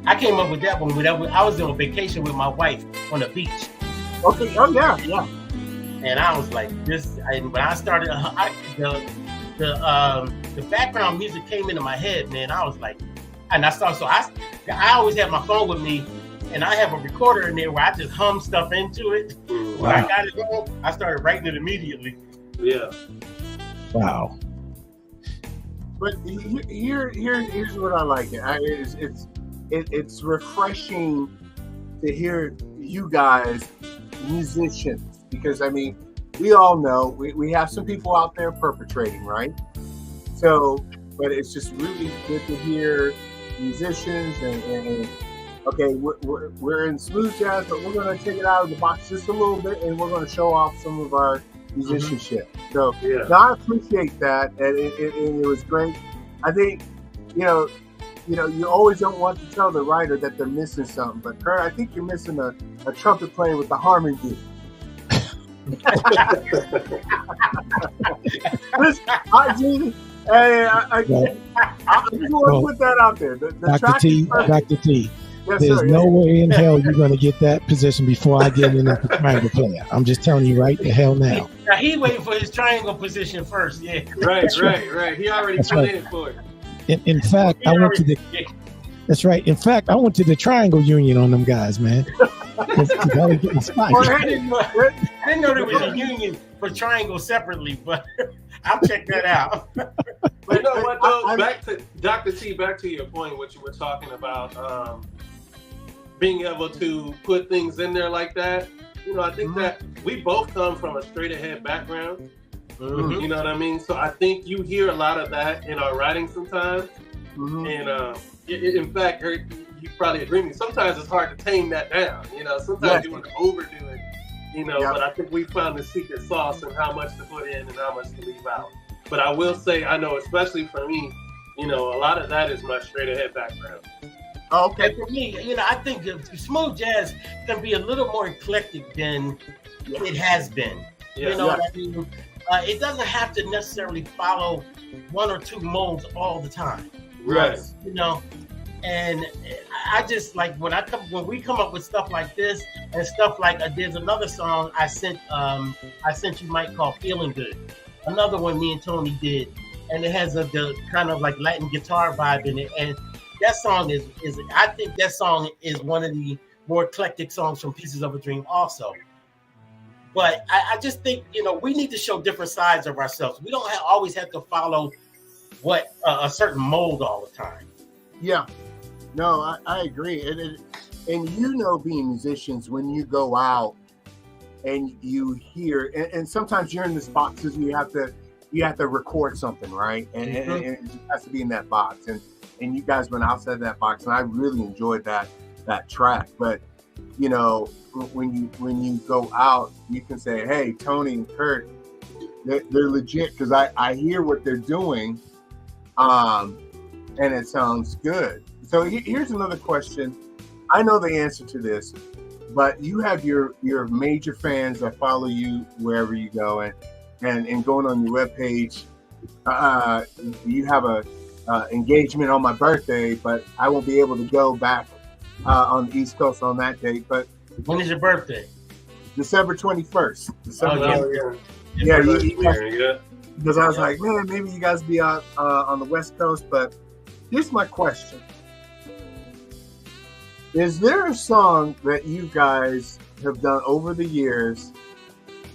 Speaker 5: I came up with that one. I was on vacation with my wife on the beach.
Speaker 6: Okay. Oh yeah.
Speaker 5: And I was like, this. And when I started, the background music came into my head, man. I was like, and I started. So I always have my phone with me, and I have a recorder in there where I just hum stuff into it. When I got it home, I started writing it immediately.
Speaker 4: Yeah.
Speaker 3: Wow.
Speaker 6: But here's what I like. It's refreshing to hear you guys, musicians, because I mean, we all know we have some people out there perpetrating, right? So, but it's just really good to hear musicians and okay, we're in smooth jazz, but we're going to take it out of the box just a little bit, and we're going to show off some of our musicianship. So
Speaker 4: Yeah.
Speaker 6: no, I appreciate that, and it was great. I think, you know, you always don't want to tell the writer that they're missing something, but Kurt, I think you're missing a trumpet player with the Harmon group. Listen, I just want to put that out there. The
Speaker 3: Dr.
Speaker 6: track
Speaker 3: T,
Speaker 6: is perfect.
Speaker 3: Dr. T,
Speaker 6: Yes,
Speaker 3: there's
Speaker 6: sir,
Speaker 3: no
Speaker 6: yeah.
Speaker 3: way in hell you're going to get that position before I get in as a triangle player. I'm just telling you right the hell now.
Speaker 5: Now he waiting for his triangle position first. Yeah.
Speaker 4: Right. He already
Speaker 3: That's
Speaker 4: put
Speaker 3: right.
Speaker 4: in for it.
Speaker 3: In fact, I went to the. That's right. In fact, I went to the triangle union on them guys, man. I was getting spiked.
Speaker 5: Well, I didn't know there was a union for triangle separately, but I'll check that out.
Speaker 4: But you know what, though? Back to Dr. T, back to your point, what you were talking about, being able to put things in there like that. You know, I think that we both come from a straight ahead background. You know what I mean? So I think you hear a lot of that in our writing sometimes. And in fact, you probably agree with me. Sometimes it's hard to tame that down. You know, sometimes you want to overdo it. You know, but I think we found the secret sauce and how much to put in and how much to leave out. But I will say, I know, especially for me, you know, a lot of that is my straight ahead background.
Speaker 6: Okay.
Speaker 5: And for me, you know, I think smooth jazz can be a little more eclectic than it has been. You know what I mean? It doesn't have to necessarily follow one or two molds all the time.
Speaker 4: Right.
Speaker 5: You know, and I just like when we come up with stuff like this and stuff like there's another song I sent you, Mike, called "Feeling Good." Another one me and Tony did, and it has the kind of like Latin guitar vibe in it. And that song is I think that song is one of the more eclectic songs from Pieces of a Dream also. But I just think, you know, we need to show different sides of ourselves. We don't always have to follow what a certain mold all the time.
Speaker 6: Yeah. No, I agree. And you know, being musicians, when you go out and you hear, and sometimes you're in these boxes, you have to record something, right? And it has to be in that box. And you guys went outside that box, and I really enjoyed that track. But you know, when you go out, you can say, "Hey, Tony and Kurt, they're legit," because I hear what they're doing, and it sounds good. So here's another question. I know the answer to this, but you have your major fans that follow you wherever you go, and going on your webpage, you have a engagement on my birthday, but I won't be able to go back on the East Coast on that date. But
Speaker 5: when is your birthday?
Speaker 6: December 21st.
Speaker 4: Yeah.
Speaker 6: Because I was like, man, maybe you guys be out on the West Coast. But here's my question. Is there a song that you guys have done over the years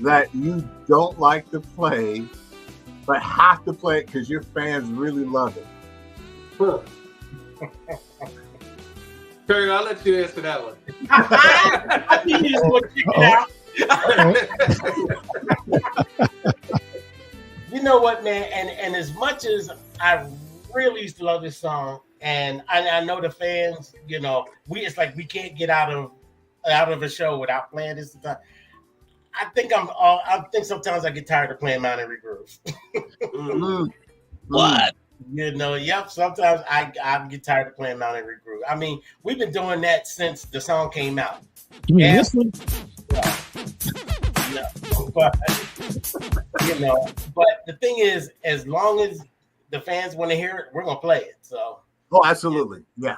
Speaker 6: that you don't like to play, but have to play it because your fans really love it?
Speaker 4: Curry, I'll let you answer that one.
Speaker 5: I think you just want to check it out. You know what, man? And as much as I really used to love this song, and I know the fans, you know, it's like we can't get out of a show without playing this. I think sometimes I get tired of playing Mountain Grooves.
Speaker 3: What?
Speaker 5: You know, yep. Sometimes I get tired of playing Mountain Groove. I mean, we've been doing that since the song came out.
Speaker 3: You mean this one?
Speaker 5: Yeah. But, you know, but the thing is, as long as the fans want to hear it, we're gonna play it. So.
Speaker 6: Oh, absolutely. Yeah.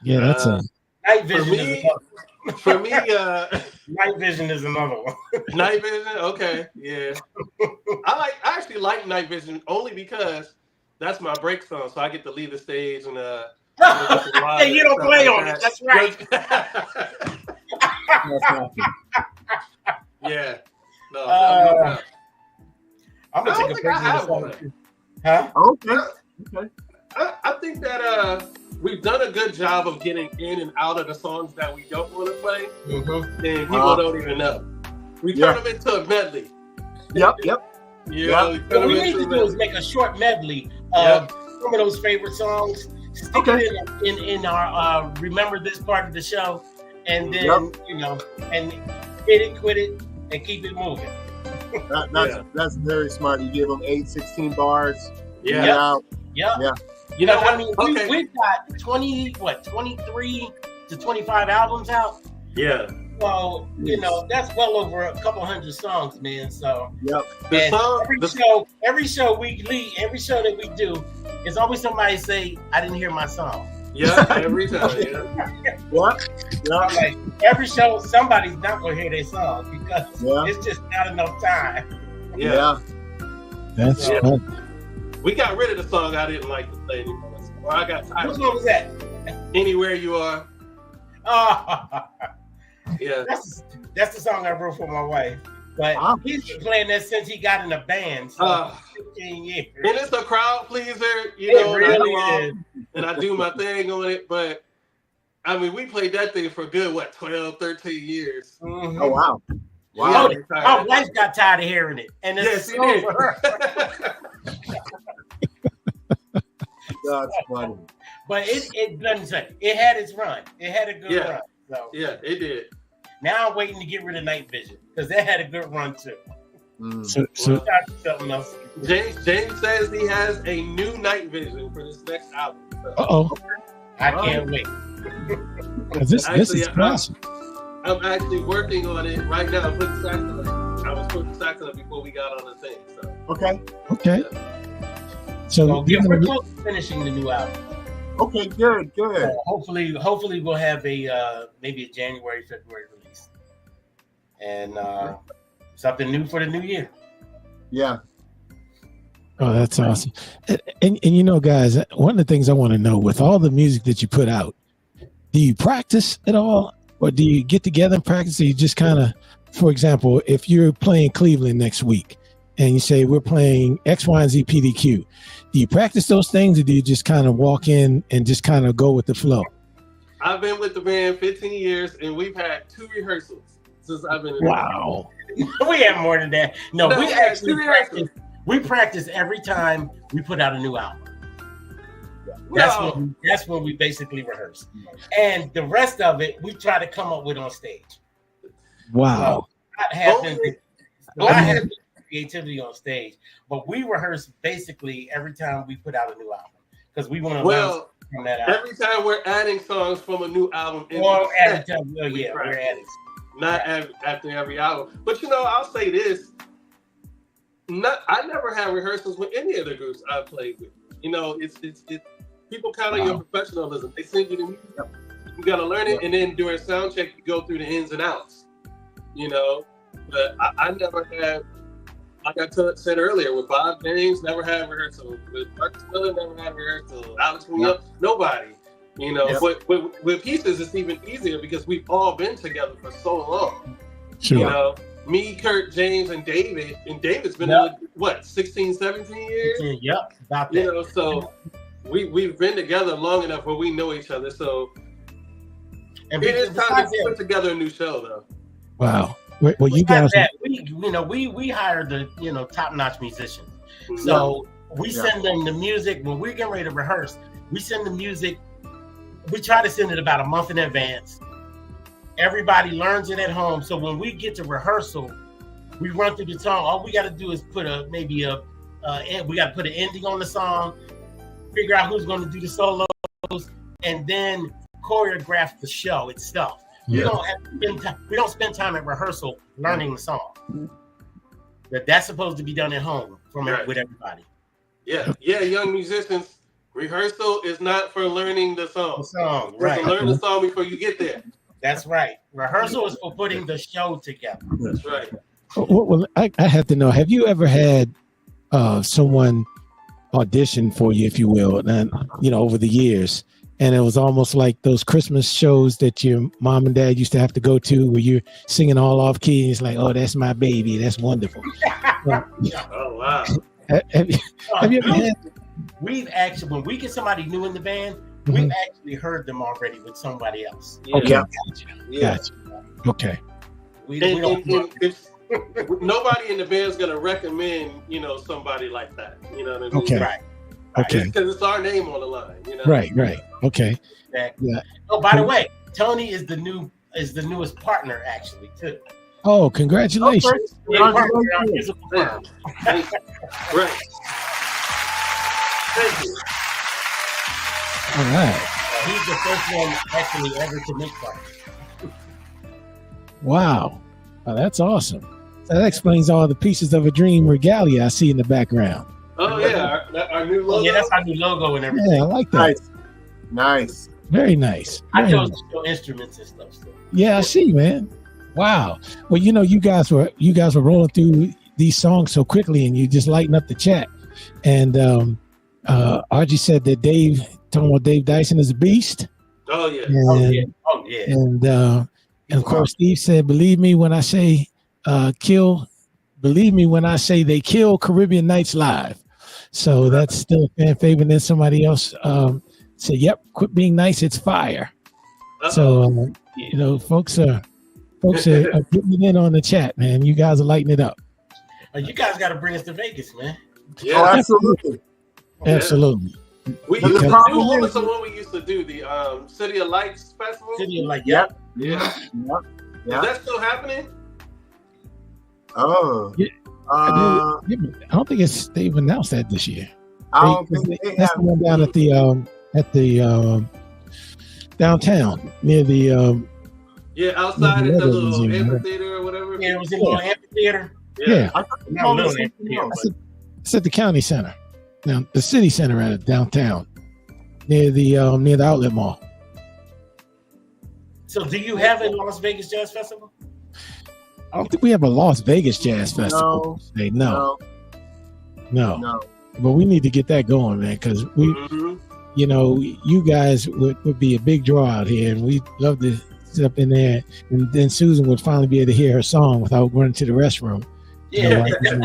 Speaker 3: Yeah, that's a
Speaker 5: Night Vision.
Speaker 4: For me,
Speaker 5: Night Vision is another one.
Speaker 4: Night Vision, okay, yeah. I actually like Night Vision only because that's my break song, so I get to leave the stage and
Speaker 5: Hey, you don't play on it. That's right.
Speaker 4: Yeah. No.
Speaker 5: I'm gonna take a picture of the song. Huh?
Speaker 6: Okay.
Speaker 4: I think that we've done a good job of getting in and out of the songs that we don't want to play, and people don't even know. We turn them into a medley.
Speaker 6: Yep.
Speaker 5: Yeah. What we need to do is make a short medley of some of those favorite songs. Stick it in our remember this part of the show, and then you know, and hit it, quit it, and keep it moving.
Speaker 6: That's very smart. You give them 8, 16 bars.
Speaker 4: Yeah.
Speaker 6: Get out.
Speaker 5: Yeah.
Speaker 6: Yeah.
Speaker 4: You know what?
Speaker 5: I mean,
Speaker 4: Okay.
Speaker 5: we've got 23 to 25 albums out.
Speaker 4: Yeah.
Speaker 5: So, that's well over a couple hundred songs, man. So,
Speaker 6: Yep.
Speaker 5: every show that we do, it's always somebody say, I didn't hear my song.
Speaker 4: Yeah, every time. Yeah.
Speaker 6: What? Yeah.
Speaker 5: Like, every show, somebody's not going to hear their song because it's just not enough time.
Speaker 4: Yeah.
Speaker 3: That's
Speaker 4: Yeah.
Speaker 3: fun.
Speaker 4: We got rid of the song I didn't like to play anymore. Or I got tired
Speaker 5: Which
Speaker 4: of
Speaker 5: one was that?
Speaker 4: Anywhere You Are. Yeah.
Speaker 5: That's the song I wrote for my wife. But he's been playing that since he got in a band. So 15 years.
Speaker 4: And it's a crowd pleaser,
Speaker 5: It really is.
Speaker 4: and I do my thing on it. But I mean, we played that thing for a good 12, 13 years.
Speaker 5: Mm-hmm.
Speaker 6: Oh wow.
Speaker 5: Wow. My wife got tired of hearing it. And it's
Speaker 4: Yes, she did.
Speaker 5: for her.
Speaker 6: That's funny.
Speaker 5: But it doesn't say. It had its run. It had a good run. So
Speaker 4: Yeah, it did.
Speaker 5: now I'm waiting to get rid of Night Vision because that had a good run too.
Speaker 3: So
Speaker 5: Something else.
Speaker 4: James says he has a new Night Vision for this next album. So.
Speaker 3: uh-oh.
Speaker 5: I can't wait.
Speaker 3: This is classic.
Speaker 4: I'm actually working on it right now. I'm putting sax on it. I was putting sax on it before we got on the thing. So.
Speaker 3: Okay. So
Speaker 5: we're close to finishing the new album.
Speaker 6: Okay, good.
Speaker 5: So hopefully we'll have a maybe a January, February release, and something new for the new year.
Speaker 6: Yeah.
Speaker 3: Oh, that's awesome. And guys, one of the things I want to know, with all the music that you put out, do you practice at all? Or do you get together and practice? Or you just kind of, for example, if you're playing Cleveland next week and you say we're playing X, Y, and Z PDQ, do you practice those things or do you just kind of walk in and just kind of go with the flow?
Speaker 4: I've been with the band 15 years and we've had 2 rehearsals since I've been in
Speaker 3: Wow.
Speaker 5: We have more than that. No, we
Speaker 4: had
Speaker 5: actually
Speaker 4: 2 rehearsals.
Speaker 5: We practice every time we put out a new album. That's when we basically rehearse. And the rest of it, we try to come up with on stage.
Speaker 3: Wow.
Speaker 5: So I have creativity on stage, but we rehearse basically every time we put out a new album because we want to learn from that album.
Speaker 4: Every time we're adding songs from a new album.
Speaker 5: We're adding.
Speaker 4: Not after every album. But I'll say this. I never had rehearsals with any of the groups I played with. It's people count on your professionalism. They send you the music. You got to learn it, and then during sound check, you go through the ins and outs. But I never had, like I said earlier, with Bob James, never had rehearsal. With Marcus Miller, never had rehearsal. Alex Munoz, nobody. But with Pieces, it's even easier because we've all been together for so long.
Speaker 3: Sure.
Speaker 4: Me, Kurt, James, and David. And David's been 16, 17 years?
Speaker 5: Yep. About that.
Speaker 4: So we've been together long enough where we know each other. So it is time to put together a new show, though.
Speaker 3: Wow. Well, you guys,
Speaker 5: we hire the top-notch musicians. So we send them the music when we're getting ready to rehearse. We send the music. We try to send it about a month in advance. Everybody learns it at home. So when we get to rehearsal, we run through the song. All we got to do is put we got to put an ending on the song, figure out who's going to do the solos, and then choreograph the show itself. We don't spend time at rehearsal learning the song. That's supposed to be done at home with everybody.
Speaker 4: Yeah, young musicians. Rehearsal is not for learning the song.
Speaker 5: Right.
Speaker 4: Learn the song before you get there.
Speaker 5: That's right. Rehearsal is for putting the show together.
Speaker 4: That's right.
Speaker 3: Well, I have to know, have you ever had someone audition for you, if you will, and over the years, and it was almost like those Christmas shows that your mom and dad used to have to go to where you're singing all off key and it's like, oh, that's my baby. That's wonderful.
Speaker 4: Oh, wow.
Speaker 3: Have you ever had?
Speaker 5: We've actually, when we get somebody new in the band, we've actually heard them already with somebody else.
Speaker 3: Okay.
Speaker 4: Yeah.
Speaker 3: Gotcha. Okay.
Speaker 4: Nobody in the band is going to recommend, somebody like that. You know what I mean?
Speaker 3: Okay.
Speaker 5: Right.
Speaker 3: Okay.
Speaker 4: Because it's our name on the line.
Speaker 3: Right. Okay.
Speaker 5: Exactly.
Speaker 3: Yeah.
Speaker 5: Oh, by the way, Tony is the newest partner actually too.
Speaker 3: Oh, congratulations.
Speaker 5: Yeah,
Speaker 6: Congratulations.
Speaker 4: Thank you. Right. Thank you.
Speaker 3: All right.
Speaker 5: He's the first one actually ever to make part.
Speaker 3: Wow. Oh, that's awesome. That explains all the pieces of a dream regalia I see in the background.
Speaker 4: Oh yeah, our new logo.
Speaker 5: Yeah, that's our new logo and everything.
Speaker 3: Yeah, I like that.
Speaker 6: Nice. Nice.
Speaker 3: Very nice.
Speaker 5: I
Speaker 3: Very
Speaker 5: chose
Speaker 3: nice.
Speaker 5: to show instruments and stuff. So.
Speaker 3: Yeah, I see, man. Wow. Well, you know, you guys were rolling through these songs so quickly, and you just lighten up the chat. And RG said that talking about Dave Dyson is a beast.
Speaker 4: Oh yeah.
Speaker 3: And,
Speaker 5: Oh yeah.
Speaker 3: And of course, Steve said, "Believe me when I say believe me when I say they kill Caribbean Nights live." So that's still a fan favorite. And then somebody else said, "Yep, quit being nice. It's fire."
Speaker 4: Uh-oh.
Speaker 3: So you know, folks are getting it in on the chat, man. You guys are lighting it up.
Speaker 5: You guys got to bring us to Vegas, man.
Speaker 4: Yeah.
Speaker 6: Oh, absolutely.
Speaker 3: Absolutely.
Speaker 4: We
Speaker 6: The
Speaker 4: used to do,
Speaker 6: problem
Speaker 4: what was
Speaker 6: is-
Speaker 4: the one we used to do? The City of Lights Festival?
Speaker 5: City of like,
Speaker 6: Yep.
Speaker 4: Yeah.
Speaker 6: Yep.
Speaker 4: Is
Speaker 6: Yeah.
Speaker 4: that still happening?
Speaker 6: Oh.
Speaker 3: Yeah.
Speaker 6: Uh,
Speaker 3: I don't think they've announced that this year.
Speaker 6: I don't think they
Speaker 3: That's
Speaker 6: have.
Speaker 3: the one down at the downtown near the
Speaker 4: Yeah, outside at the little
Speaker 3: Museum, right?
Speaker 4: amphitheater or whatever.
Speaker 5: yeah, it was in a little amphitheater.
Speaker 3: yeah.
Speaker 6: I thought
Speaker 5: Not a little
Speaker 6: something
Speaker 5: amphitheater,
Speaker 6: else.
Speaker 5: but
Speaker 3: It's at the county center, now the city center at downtown near the outlet mall.
Speaker 5: so do you have a Las Vegas Jazz Festival?
Speaker 3: I don't think we have a Las Vegas Jazz Festival.
Speaker 6: No.
Speaker 3: No.
Speaker 6: No.
Speaker 3: But we need to get that going, man, because we,
Speaker 4: Mhm.
Speaker 3: you know, you guys would be a big draw out here, and we'd love to sit up in there, and then Susan would finally be able to hear her song without running to the restroom.
Speaker 5: Yeah.
Speaker 3: You know,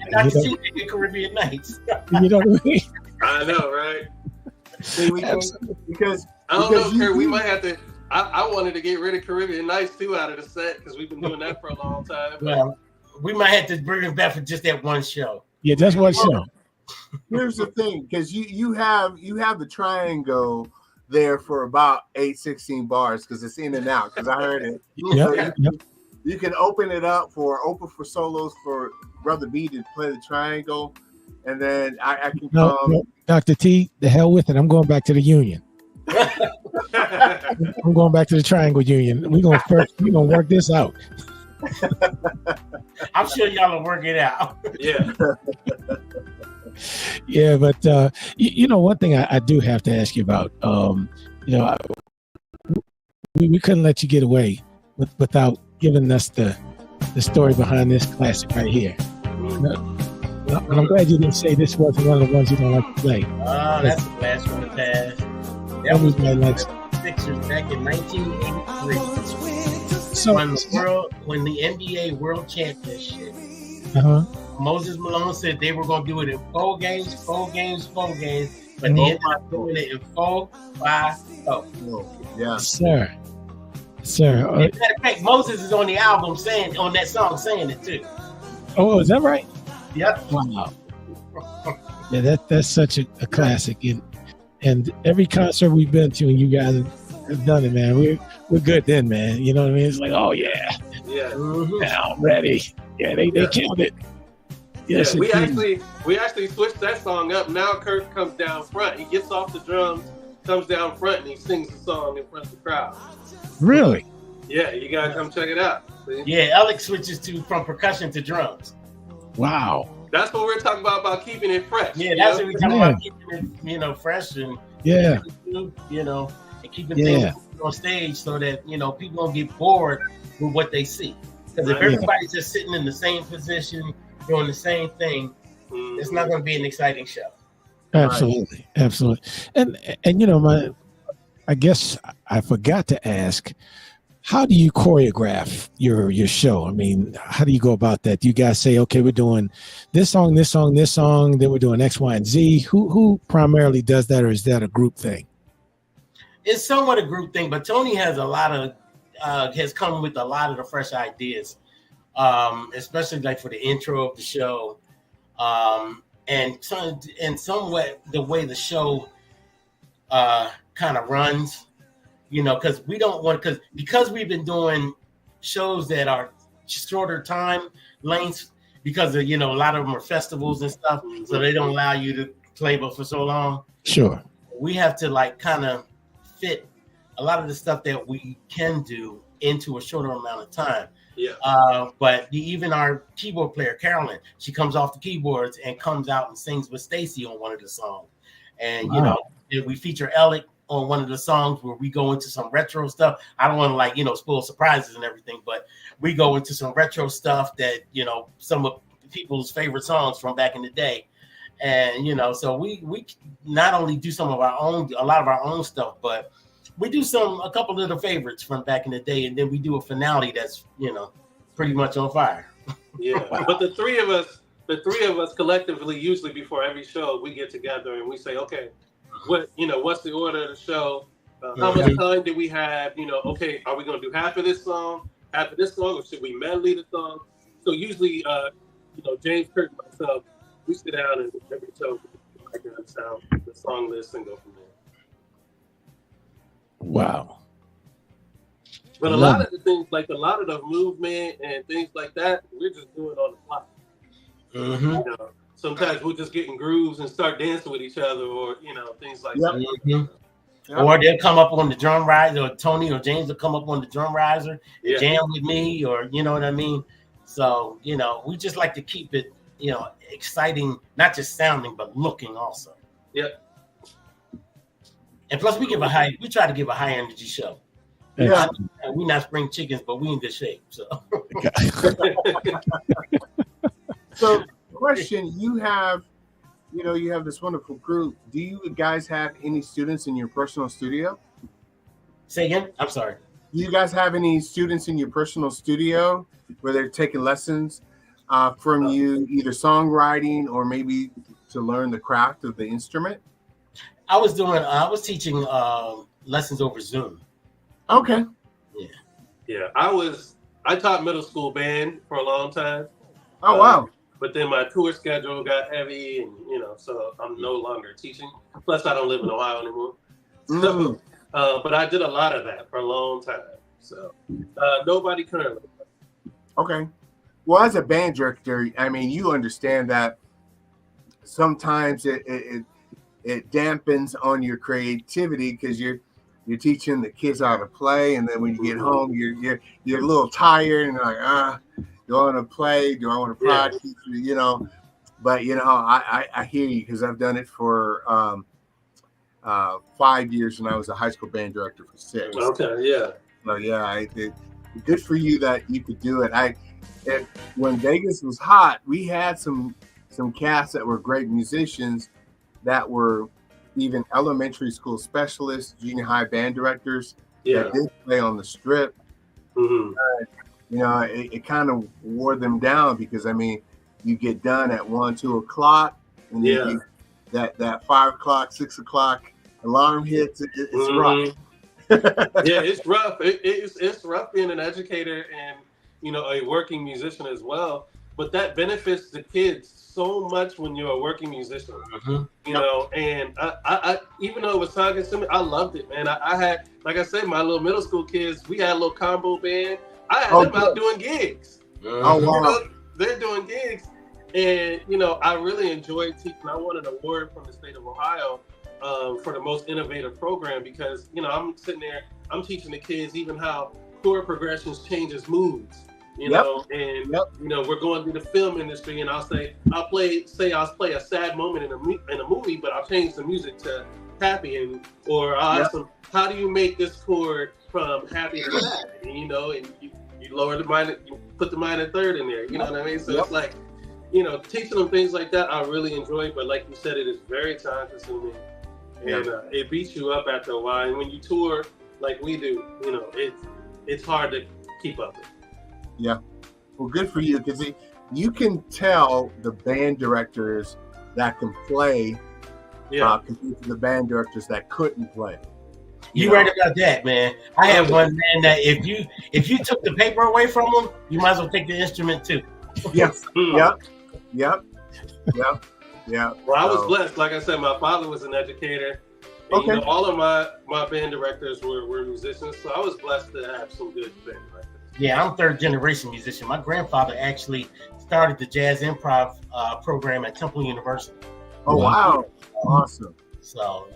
Speaker 5: And I can see the Caribbean Nights.
Speaker 3: you know what I mean?
Speaker 4: I know, right?
Speaker 6: See, because
Speaker 4: I don't
Speaker 6: Because
Speaker 4: know, Kurt. We
Speaker 6: you-
Speaker 4: might have to. I wanted to get rid of Caribbean Nights too out of the set because we've been doing that for a long time.
Speaker 5: Well, we might have to bring them back for just that one show.
Speaker 3: Yeah, that's what show.
Speaker 6: here's the thing, because you have the triangle there for about 8-16 bars because it's in and out. Because I heard it. So
Speaker 3: Yep.
Speaker 6: you can open for solos for Brother B to play the triangle, and then I can
Speaker 3: No, Dr. T, the hell with it. I'm going back to the Union. I'm going back to the Triangle Union. We're gonna work this out.
Speaker 5: I'm sure y'all will work it out.
Speaker 4: Yeah.
Speaker 3: Yeah, but you know, one thing I do have to ask you about. You know, we couldn't let you get away without giving us the story behind this classic right here. And I'm glad you didn't say this wasn't one of the ones you don't like to play.
Speaker 5: That's the last one to pass. That was
Speaker 3: Everybody likes.
Speaker 5: Sixers back in 1983
Speaker 3: So,
Speaker 5: when the NBA World Championship.
Speaker 3: uh-huh.
Speaker 5: Moses Malone said they were going to do it in 4 games, but they ended up doing it in 4, 5, 4.
Speaker 6: Yeah.
Speaker 3: Sir.
Speaker 5: As a matter of fact, Moses is on the album on that song saying it too.
Speaker 3: Oh, is that right?
Speaker 5: Yep.
Speaker 3: Wow. Yeah, that's such a classic, and every concert we've been to, and you guys have done it, man. We're good then, man. You know what I mean? It's like, oh yeah,
Speaker 4: Yeah.
Speaker 3: now I'm ready. Yeah, they killed it. Yes,
Speaker 4: Yeah,
Speaker 3: indeed.
Speaker 4: we actually switched that song up. Now Kurt comes down front. He gets off the drums, comes down front, and he sings the song in front of the crowd.
Speaker 3: Really?
Speaker 4: Yeah, you gotta come check it out. See?
Speaker 5: Yeah, Alex switches from percussion to drums.
Speaker 3: Wow.
Speaker 4: That's what we're talking about keeping it fresh.
Speaker 5: Yeah,
Speaker 4: you
Speaker 5: that's
Speaker 4: know?
Speaker 5: what we're talking about, keeping it, fresh and
Speaker 3: Yeah.
Speaker 5: and keeping
Speaker 3: Yeah.
Speaker 5: things on stage so that people don't get bored with what they see. Because if
Speaker 4: Right.
Speaker 5: everybody's just sitting in the same position doing the same thing, it's not going to be an exciting show.
Speaker 3: Absolutely. Absolutely. And you know, I guess I forgot to ask, how do you choreograph your show? I mean, how do you go about that? Do you guys say, okay, we're doing this song, then we're doing X, Y, and Z? Who primarily does that, or is that a group thing?
Speaker 5: It's somewhat a group thing, but Tony has has come with a lot of the fresh ideas, especially like for the intro of the show, and somewhat the way the show kind of runs. Because we don't want because we've been doing shows that are shorter time lengths because of, a lot of them are festivals and stuff, so they don't allow you to play but for so long.
Speaker 3: Sure.
Speaker 5: We have to like kind of fit a lot of the stuff that we can do into a shorter amount of time.
Speaker 4: Yeah.
Speaker 5: But even our keyboard player, Carolyn, she comes off the keyboards and comes out and sings with Stacy on one of the songs. And, we feature Alec on one of the songs where we go into some retro stuff. I don't want to spoil surprises and everything, but we go into some retro stuff that, some of people's favorite songs from back in the day. And, so we not only do a lot of our own stuff, but we do a couple of the favorites from back in the day. And then we do a finale that's, pretty much on fire.
Speaker 4: Yeah. But the three of us collectively, usually before every show, we get together and we say, okay, what's the order of the show? How much time do we have? Okay, are we going to do half of this song, or should we medley the song? So usually, James, Kurt, and myself, we sit down and every show we write down the song list and go from there.
Speaker 3: Wow.
Speaker 4: But a lot of the things, like a lot of the movement and things like that, we're just doing on the fly.
Speaker 5: Mm-hmm.
Speaker 4: Sometimes we're just getting grooves and start dancing with each other, or things like that.
Speaker 5: Mm-hmm. Yep. Or they'll come up on the drum riser, or Tony or James will come up on the drum riser and jam with me, or you know what I mean. So we just like to keep it, exciting, not just sounding but looking also.
Speaker 4: Yep.
Speaker 5: And plus, we try to give a high energy show.
Speaker 3: Yeah.
Speaker 5: We're not spring chickens, but we in good shape. So.
Speaker 6: So, question: you have this wonderful group. Do you guys have any students in your personal studio?
Speaker 5: Say again. I'm sorry.
Speaker 6: Do you guys have any students in your personal studio where they're taking lessons from you, either songwriting or maybe to learn the craft of the instrument?
Speaker 5: I was teaching lessons over Zoom.
Speaker 6: Okay.
Speaker 4: Yeah. I taught middle school band for a long time.
Speaker 6: Oh wow.
Speaker 4: But then my tour schedule got heavy, and so I'm no longer teaching. Plus, I don't live in Ohio anymore. So, but I did a lot of that for a long time. So nobody currently.
Speaker 6: Okay. Well, as a band director, I mean, you understand that sometimes it dampens on your creativity because you're teaching the kids how to play, and then when you get home, you're a little tired and like, do I want to play? Do I want to practice? But I hear you because I've done it for 5 years, and I was a high school band director for 6.
Speaker 4: Okay, yeah.
Speaker 6: So yeah, good for you that you could do it. When Vegas was hot, we had some cats that were great musicians that were even elementary school specialists, junior high band directors that did play on the Strip.
Speaker 4: Mm-hmm.
Speaker 6: It kind of wore them down because you get done at 1, 2 o'clock, and then that 5 o'clock, 6 o'clock alarm hits. It's rough.
Speaker 4: Yeah, it's rough. It's rough being an educator and a working musician as well. But that benefits the kids so much when you're a working musician. Mm-hmm. And I even though it was time consuming, I loved it, man. I had, like I said, my little middle school kids. We had a little combo band. I had them out doing gigs.
Speaker 6: Oh wow!
Speaker 4: They're doing gigs, and I really enjoyed teaching. I won an award from the state of Ohio for the most innovative program because I'm sitting there, I'm teaching the kids even how chord progressions changes moods. We're going through the film industry, and I'll play a sad moment in a movie, but I'll change the music to happy, or I'll ask them, how do you make this chord from happy to sad? And you lower the minor, you put the minor third in there. You know what I mean? So it's like, teaching them things like that, I really enjoy. But like you said, it is very time consuming, and it beats you up after a while. And when you tour like we do, it's hard to keep up with.
Speaker 6: Yeah. Well, good for you, because you can tell the band directors that can play compared to the band directors that couldn't play.
Speaker 5: You're right about that, man. I have one man that if you took the paper away from him, you might as well take the instrument too.
Speaker 6: Yes. Yep. Well,
Speaker 4: I was blessed. Like I said, my father was an educator. And, all of my band directors were musicians, so I was blessed to have some good band directors.
Speaker 5: Yeah, I'm third generation musician. My grandfather actually started the jazz improv program at Temple University.
Speaker 6: Oh, wow. Awesome.
Speaker 5: So,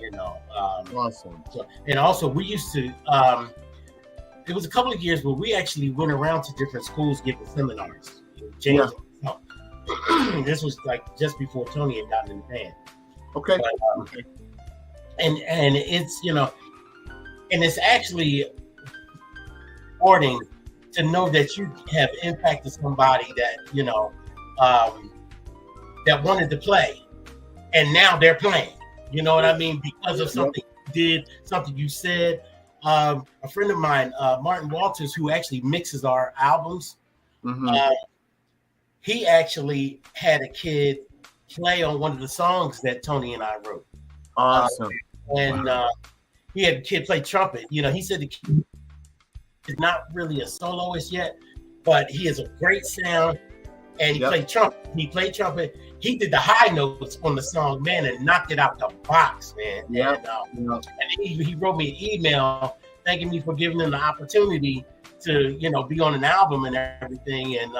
Speaker 6: Awesome.
Speaker 5: so, and also we used to, it was a couple of years where we actually went around to different schools giving seminars. Jazz. This was like just before Tony had gotten in the band.
Speaker 6: Okay.
Speaker 5: But, and it's, and it's actually rewarding to know that you have impacted somebody that, that wanted to play and now they're playing. You know what I mean? Because of something you did, something you said. A friend of mine, Martin Walters, who actually mixes our albums, he actually had a kid play on one of the songs that Tony and I wrote.
Speaker 6: Awesome.
Speaker 5: And he had a kid play trumpet. He said the kid is not really a soloist yet, but he has a great sound. And he played trumpet. He did the high notes on the song, man, and knocked it out the box, man.
Speaker 6: Yeah.
Speaker 5: And he wrote me an email thanking me for giving him the opportunity to, be on an album and everything. And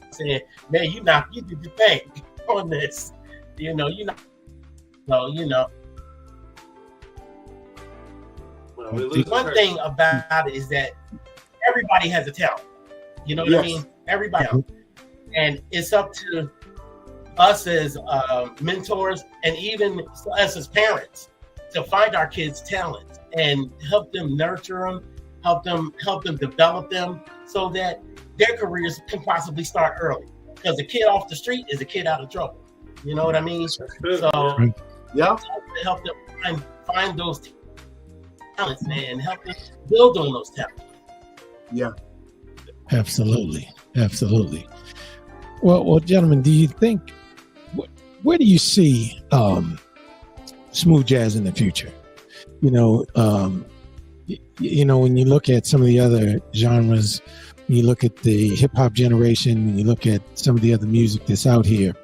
Speaker 5: saying, man, you did the thing on this. One thing about it is that everybody has a talent. You know what I mean? Everybody. And it's up to us as mentors and even us as parents to find our kids' talents and help them nurture them, help them develop them so that their careers can possibly start early. Because a kid off the street is a kid out of trouble. You know what I mean? So to help them find those talents, man, and help them build on those talents.
Speaker 6: Yeah.
Speaker 3: Absolutely. Well, gentlemen, do you think, where do you see smooth jazz in the future? When you look at some of the other genres, when you look at the hip hop generation, when you look at some of the other music that's out here,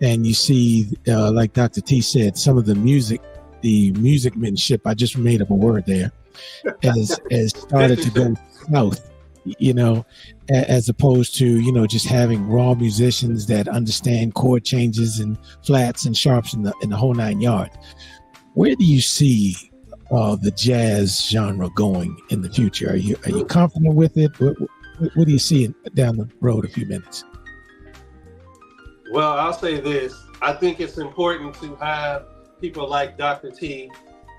Speaker 3: and you see, like Dr. T said, some of the musicmanship, I just made up a word there, has started to go south. As opposed to, just having raw musicians that understand chord changes and flats and sharps in the whole nine yards. Where do you see the jazz genre going in the future? Are you confident with it? What do you see down the road a few minutes?
Speaker 4: Well, I'll say this. I think it's important to have people like Dr. T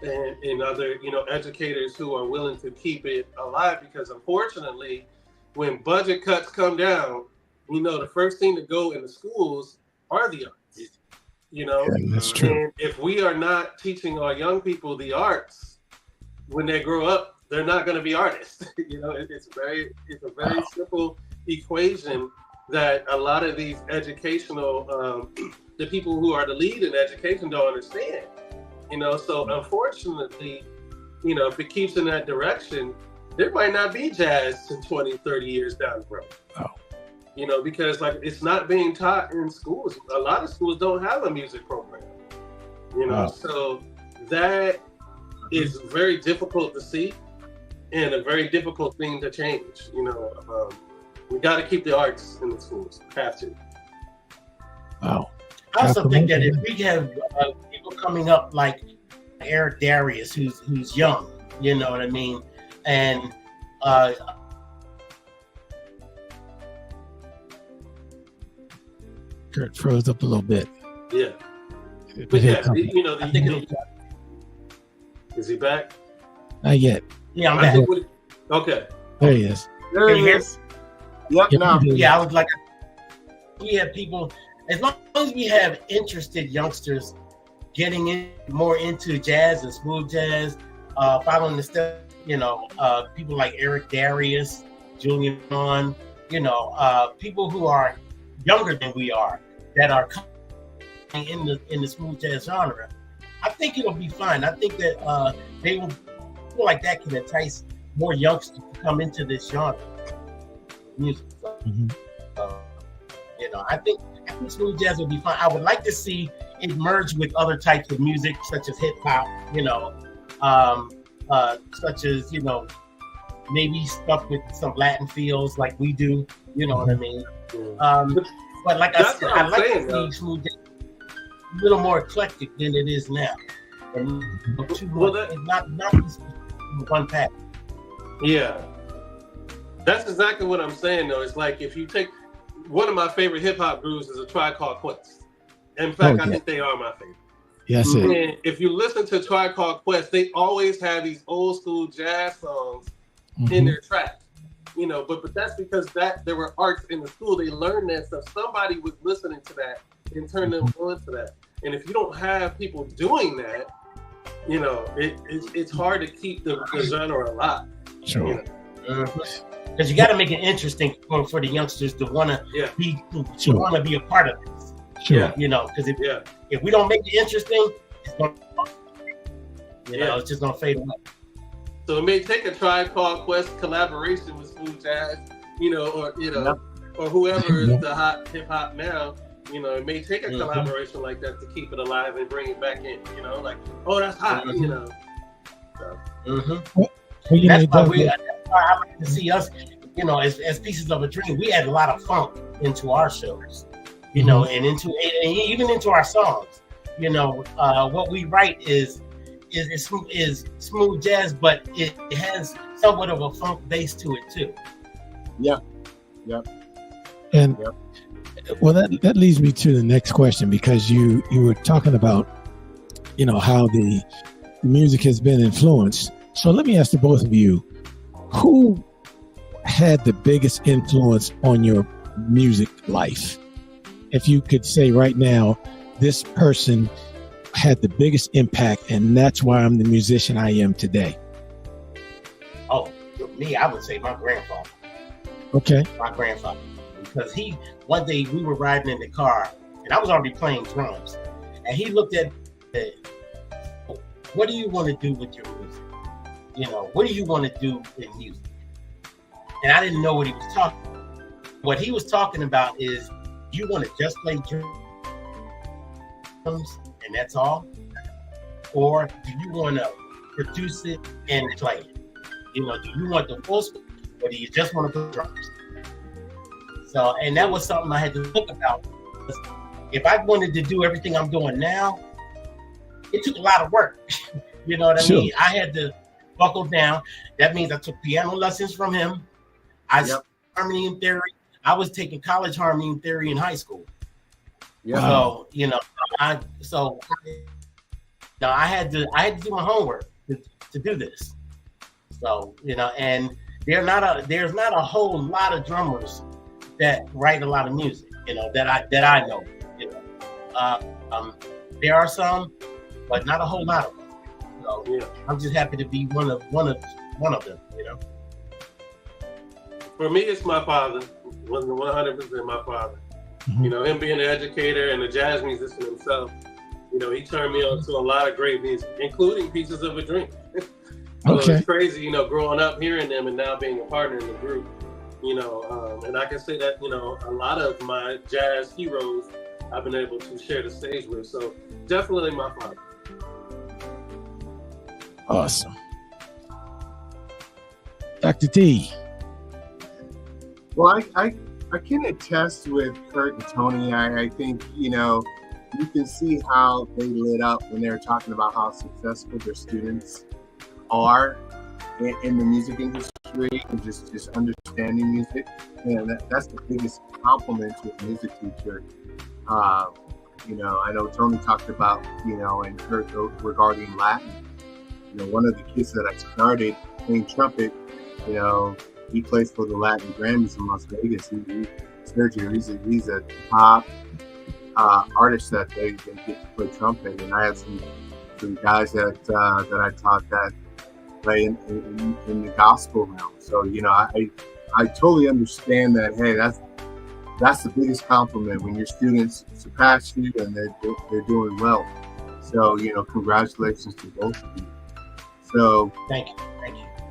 Speaker 4: and other, educators who are willing to keep it alive, because unfortunately, when budget cuts come down, the first thing to go in the schools are the arts.
Speaker 3: Yeah, that's true.
Speaker 4: And if we are not teaching our young people the arts, when they grow up, they're not going to be artists. It's a very simple equation that a lot of these educational, the people who are the lead in education don't understand. So unfortunately, if it keeps in that direction, there might not be jazz in 20, 30 years down the road.
Speaker 3: Oh.
Speaker 4: Because it's not being taught in schools. A lot of schools don't have a music program. So that is very difficult to see and a very difficult thing to change. We got to keep the arts in the schools. Have to.
Speaker 3: Wow.
Speaker 5: I also think that if we have people coming up like Eric Darius, who's young, you know what I mean, and
Speaker 3: Kurt froze up a little bit.
Speaker 4: Yeah.
Speaker 3: But
Speaker 4: yeah, I think is he back?
Speaker 3: Not yet.
Speaker 5: Yeah, I'm back.
Speaker 4: Okay.
Speaker 3: There he is.
Speaker 6: There he is. Yep. No.
Speaker 5: Yeah, I was like, we have people. As long as we have interested youngsters getting more into jazz and smooth jazz, following the steps, people like Eric Darius, Julian Vaughn, people who are younger than we are that are coming in the smooth jazz genre, I think it'll be fine. I think that they will feel like that can entice more youngsters to come into this genre music.
Speaker 3: Mm-hmm.
Speaker 5: I think smooth jazz will be fine. I would like to see it merge with other types of music, such as hip hop, such as maybe stuff with some Latin feels like we do. You know what I mean? But like I
Speaker 4: That's
Speaker 5: said,
Speaker 4: what I'm
Speaker 5: I like
Speaker 4: saying,
Speaker 5: to
Speaker 4: though.
Speaker 5: see Smooth Jazz a little more eclectic than it is now. And too
Speaker 4: Well,
Speaker 5: much,
Speaker 4: that-
Speaker 5: not just one pattern.
Speaker 4: Yeah. That's exactly what I'm saying, though. It's like if you take one of my favorite hip hop groups is a Tribe Called Quest. In fact, I think they are my favorite.
Speaker 3: Yes, it.
Speaker 4: And if you listen to Tribe Called Quest, they always have these old school jazz songs in their tracks. You know, but that's because there were arts in the school. They learned that stuff. Somebody was listening to that and turned them on to that. And if you don't have people doing that, you know, it's hard to keep the genre alive.
Speaker 3: Sure.
Speaker 4: You know?
Speaker 5: Because you got to make it interesting for the youngsters to want to be a part of this.
Speaker 3: Sure.
Speaker 5: You know, because if we don't make it interesting, it's going to, it's just going to fade away.
Speaker 4: So it may take a Tribe Called Quest collaboration with Smooth Jazz, you know, or whoever is the hot hip hop now. You know, it may take a collaboration like that to keep it alive and bring it back in. You know, like, oh, that's hot. You know. So.
Speaker 3: Well, you know,
Speaker 5: That's why I like to see us, you know, as Pieces of a Dream. We add a lot of funk into our shows, you know, and even into our songs. You know, what we write is smooth jazz, but it has somewhat of a funk base to it too.
Speaker 6: Yeah.
Speaker 3: And well, that leads me to the next question, because you were talking about, you know, how the music has been influenced. So let me ask the both of you, who had the biggest influence on your music life? If you could say right now, this person had the biggest impact, and that's why I'm the musician I am today.
Speaker 5: Oh, me, I would say my grandfather.
Speaker 3: Okay.
Speaker 5: My grandfather. Because one day we were riding in the car, and I was already playing drums, and he looked at me, what do you want to do with your music? You know, what do you want to do in music? And I didn't know what he was talking about. What he was talking about is, you want to just play drums and that's all? Or do you want to produce it and play it? You know, do you want the full scope, or do you just want to play drums? So, and that was something I had to think about. If I wanted to do everything I'm doing now, it took a lot of work. You know what I mean? I had to buckle down. That means I took piano lessons from him. Harmony and theory. I was taking college harmony and theory in high school.
Speaker 6: Yeah.
Speaker 5: So, you know, I had to do my homework to do this. So, you know, and there's not a whole lot of drummers that write a lot of music, you know, that I know. You know, there are some, but not a whole lot of them. So I'm just happy to be one of them. You know.
Speaker 4: For me, it's my father. 100% my father. You know, him being an educator and a jazz musician himself. You know, he turned me on to a lot of great music, including Pieces of a Dream. So it's crazy, you know, growing up hearing them and now being a partner in the group. You know, and I can say that, you know, a lot of my jazz heroes I've been able to share the stage with. So definitely my father.
Speaker 3: Awesome. Dr. T.
Speaker 6: Well, I can attest with Kurt and Tony. I think, you know, you can see how they lit up when they're talking about how successful their students are in the music industry and just understanding music. And that's the biggest compliment to a music teacher. You know, I know Tony talked about, you know, and Kurt regarding Latin. You know, one of the kids that I started playing trumpet, you know, he plays for the Latin Grammys in Las Vegas. He's a top artist that they get to play trumpet. And I have some guys that I taught that play in the gospel realm. So, you know, I totally understand that. Hey, that's the biggest compliment when your students surpass you and they're doing well. So, you know, congratulations to both of you. So
Speaker 5: thank you.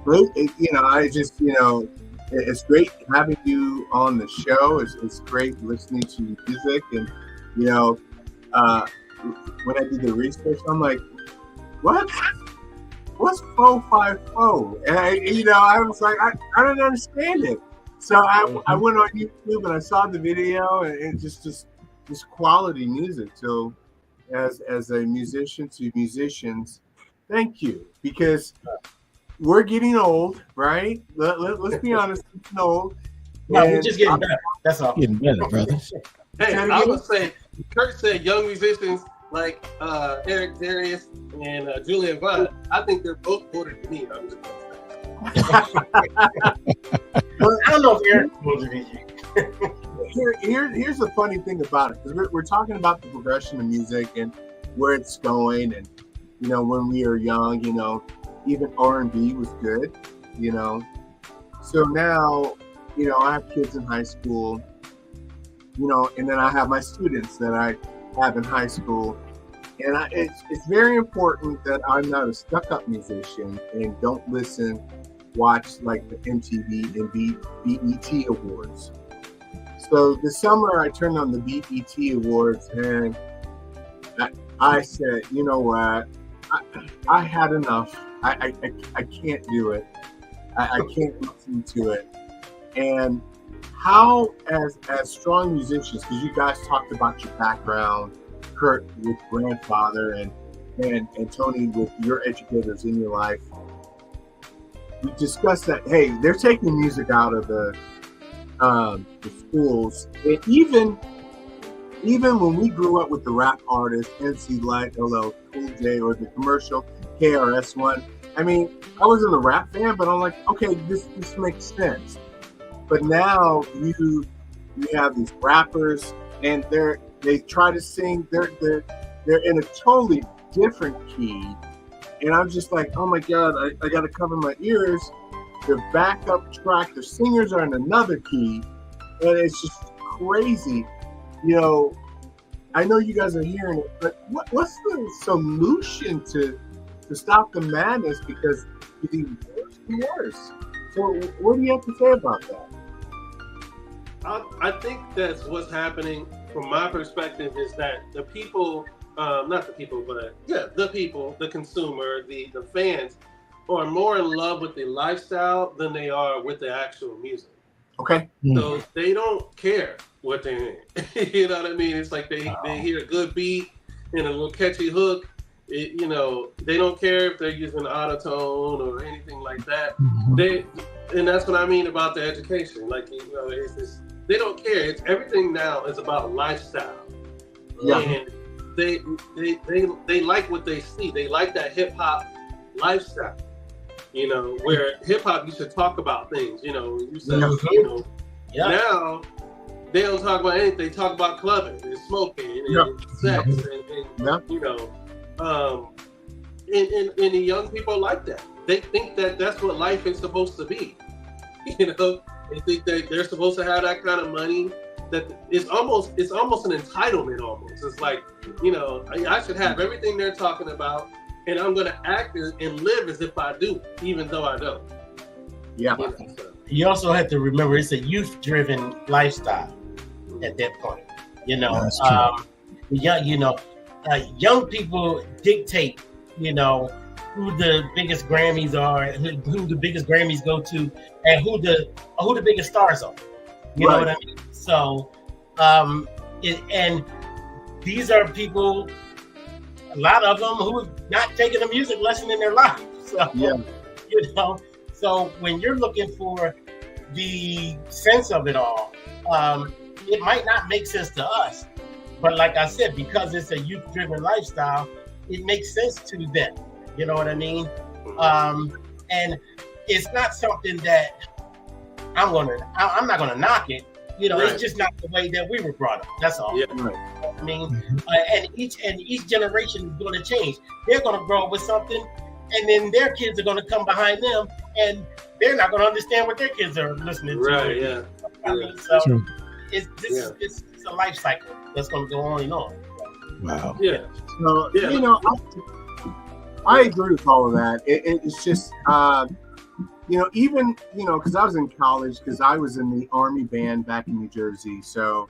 Speaker 6: You know, I just, you know, it's great having you on the show. It's great listening to your music. And, you know, when I did the research, I'm like, what? what's 454? And I was like, I don't understand it. So I went on YouTube and I saw the video, and just quality music. So as a musician to musicians, thank you, because we're getting old, right? Let's be honest, we're getting old.
Speaker 5: No, we're just getting better. That's all.
Speaker 3: Getting better, brothers.
Speaker 4: Hey, I would say, Kurt said young musicians like Eric Darius and Julian Vaughn. I think they're both older than me. I'm just
Speaker 5: Well, I don't know if Eric's older than you.
Speaker 6: Here's the funny thing about it, because we're talking about the progression of music and where it's going, and when we were young, even R&B was good, So now, I have kids in high school, and then I have my students that I have in high school, and it's very important that I'm not a stuck-up musician and don't watch like the MTV and BET Awards. So this summer I turned on the BET Awards, and I said, you know what, I had enough. I can't do it. I can't listen to it. And how, as strong musicians, because you guys talked about your background, Kurt with grandfather, and Tony with your educators in your life, we discussed that, hey, they're taking music out of the schools. And even when we grew up with the rap artists, NC Light, LL Cool J, or the commercial KRS-One, I mean, I wasn't a rap fan, but I'm like, okay, this makes sense. But now you have these rappers, and they try to sing, they're in a totally different key, and I'm just like, oh my God, I got to cover my ears. The backup track, the singers are in another key, and it's just crazy. I know you guys are hearing it, but what's the solution to stop the madness? Because it's getting worse and worse. So what do you have to say about that?
Speaker 4: I think that's what's happening from my perspective, is that the people, not the people, but the people, the consumer, the fans, are more in love with the lifestyle than they are with the actual music.
Speaker 6: Okay.
Speaker 4: So they don't care what they hear. You know what I mean? It's like they hear a good beat and a little catchy hook. They don't care if they're using auto-tone or anything like that. And that's what I mean about the education. Like, they don't care. It's everything now is about lifestyle. Yeah. And they like what they see. They like that hip hop lifestyle. Where hip hop used to talk about things. You said, now they don't talk about anything. They talk about clubbing and smoking and sex and the young people like that. They think that that's what life is supposed to be. They think that they're supposed to have that kind of money. That it's almost an entitlement. Almost, it's like, I should have everything they're talking about, and I'm going to act and live as if I do, even though I don't.
Speaker 6: Yeah.
Speaker 5: You also have to remember it's a youth-driven lifestyle at that point.
Speaker 3: That's true.
Speaker 5: Young people dictate, who the biggest Grammys are, who the biggest Grammys go to, and who the biggest stars are. You know what I mean? So, and these are people, a lot of them who have not taken a music lesson in their life. So, so when you're looking for the sense of it all, it might not make sense to us. But like I said, because it's a youth-driven lifestyle, it makes sense to them. You know what I mean? And it's not something that I'm not gonna knock it. It's just not the way that we were brought up. That's all. Yeah. Right. I mean, and each generation is going to change. They're going to grow up with something, and then their kids are going to come behind them, and they're not going to understand what their kids are listening to.
Speaker 4: Right. Yeah.
Speaker 5: I mean, so it's a life cycle that's going to go on and on.
Speaker 3: Wow.
Speaker 4: Yeah.
Speaker 6: So I agree with all of that. It's just even because I was in college, because I was in the Army band back in New Jersey. So,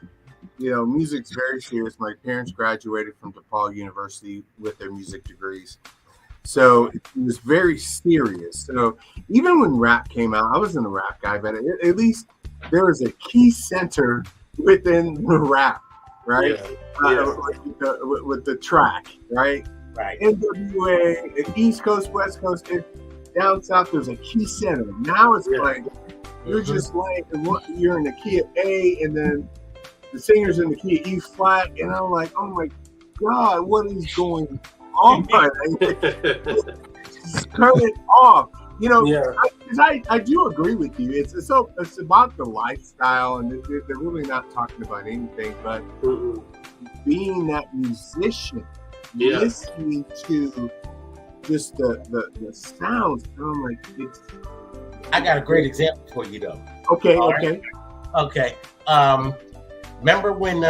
Speaker 6: music's very serious. My parents graduated from DePaul University with their music degrees. So it was very serious. So even when rap came out, I wasn't a rap guy, but at least there was a key center within the rap, right? With the track, right?
Speaker 5: Right.
Speaker 6: NWA, East Coast, West Coast, and down south, there's a key center. Now it's like you're just like you're in the key of A, and then the singer's in the key of E flat, and I'm like, oh my God, what is going on? Just turn it off. You know, I do agree with you. It's about the lifestyle, and they're really not talking about anything, but being that musician, listening to just the sounds. And I'm like,
Speaker 5: I got a great example for you though.
Speaker 6: Okay.
Speaker 5: Remember when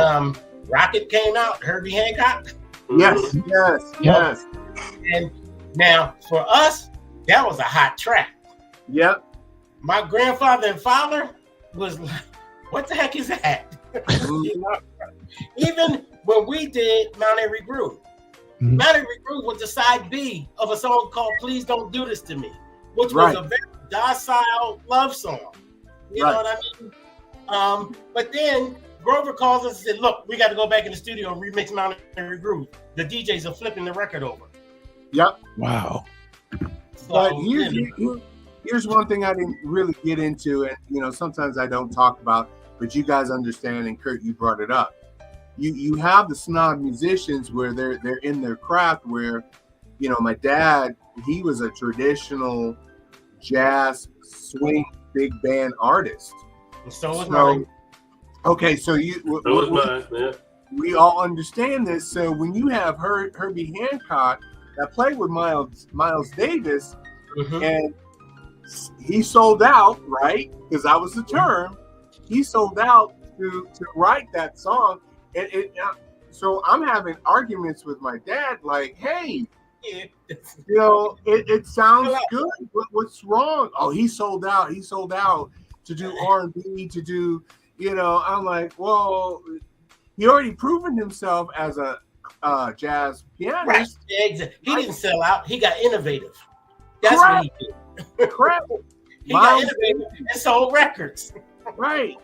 Speaker 5: Rocket came out, Herbie Hancock?
Speaker 6: Yes.
Speaker 5: And now for us, that was a hot track.
Speaker 6: Yep.
Speaker 5: My grandfather and father was like, what the heck is that? You know? Even when we did Mount Airy Groove, Mount Airy Groove was the side B of a song called Please Don't Do This to Me, which was a very docile love song. You know what I mean? But then Grover calls us and said, look, we got to go back in the studio and remix Mount Airy Groove. The DJs are flipping the record over.
Speaker 6: Yep.
Speaker 3: Wow.
Speaker 6: So, but here's one thing I didn't really get into, and you know, sometimes I don't talk about, but you guys understand, and Kurt, you brought it up. You have the snob musicians where they're in their craft, where, you know, my dad, he was a traditional jazz swing big band artist.
Speaker 5: So was mine.
Speaker 6: Okay, so we all understand this. So when you have Herbie Hancock that played with Miles Davis, and he sold out, right? Because that was the term. He sold out to write that song. And so I'm having arguments with my dad, like, hey, you know, it sounds good. What's wrong? Oh, he sold out. He sold out to do R&B, to do, you know. I'm like, well, he already proven himself as a jazz pianist.
Speaker 5: Right. Exactly. He didn't sell out. He got innovative. That's what he did.
Speaker 6: Correct.
Speaker 5: He got innovative and sold records.
Speaker 6: Right.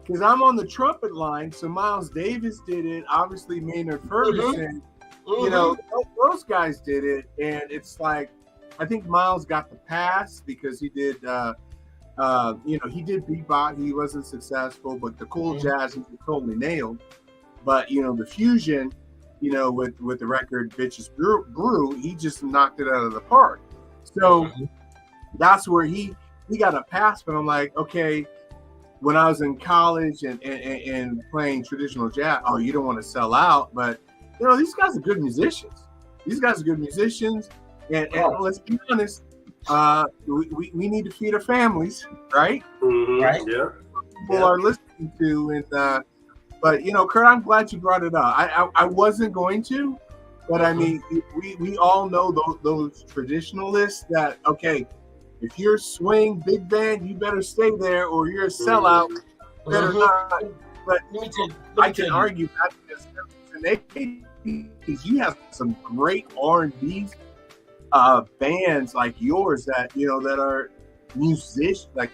Speaker 6: Because I'm on the trumpet line, so Miles Davis did it. Obviously, Maynard Ferguson, you know, those guys did it. And it's like, I think Miles got the pass because he did, you know, he did bebop. He wasn't successful, but the cool jazz he totally nailed. But, you know, the fusion, you know, with the record Bitches Brew, he just knocked it out of the park. So that's where he got a pass. But I'm like, okay, when I was in college and playing traditional jazz, oh, you don't want to sell out. But, you know, these guys are good musicians. And let's be honest, we need to feed our families, right?
Speaker 5: Right.
Speaker 6: Yeah. People are listening to, and but, you know, Kurt, I'm glad you brought it up. I wasn't going to, but I mean, we all know those traditionalists that, okay, if you're swing big band, you better stay there, or you're a sellout. Better not. But I can argue that in the 80s, you have some great R&B bands like yours that, you know, that are musicians, like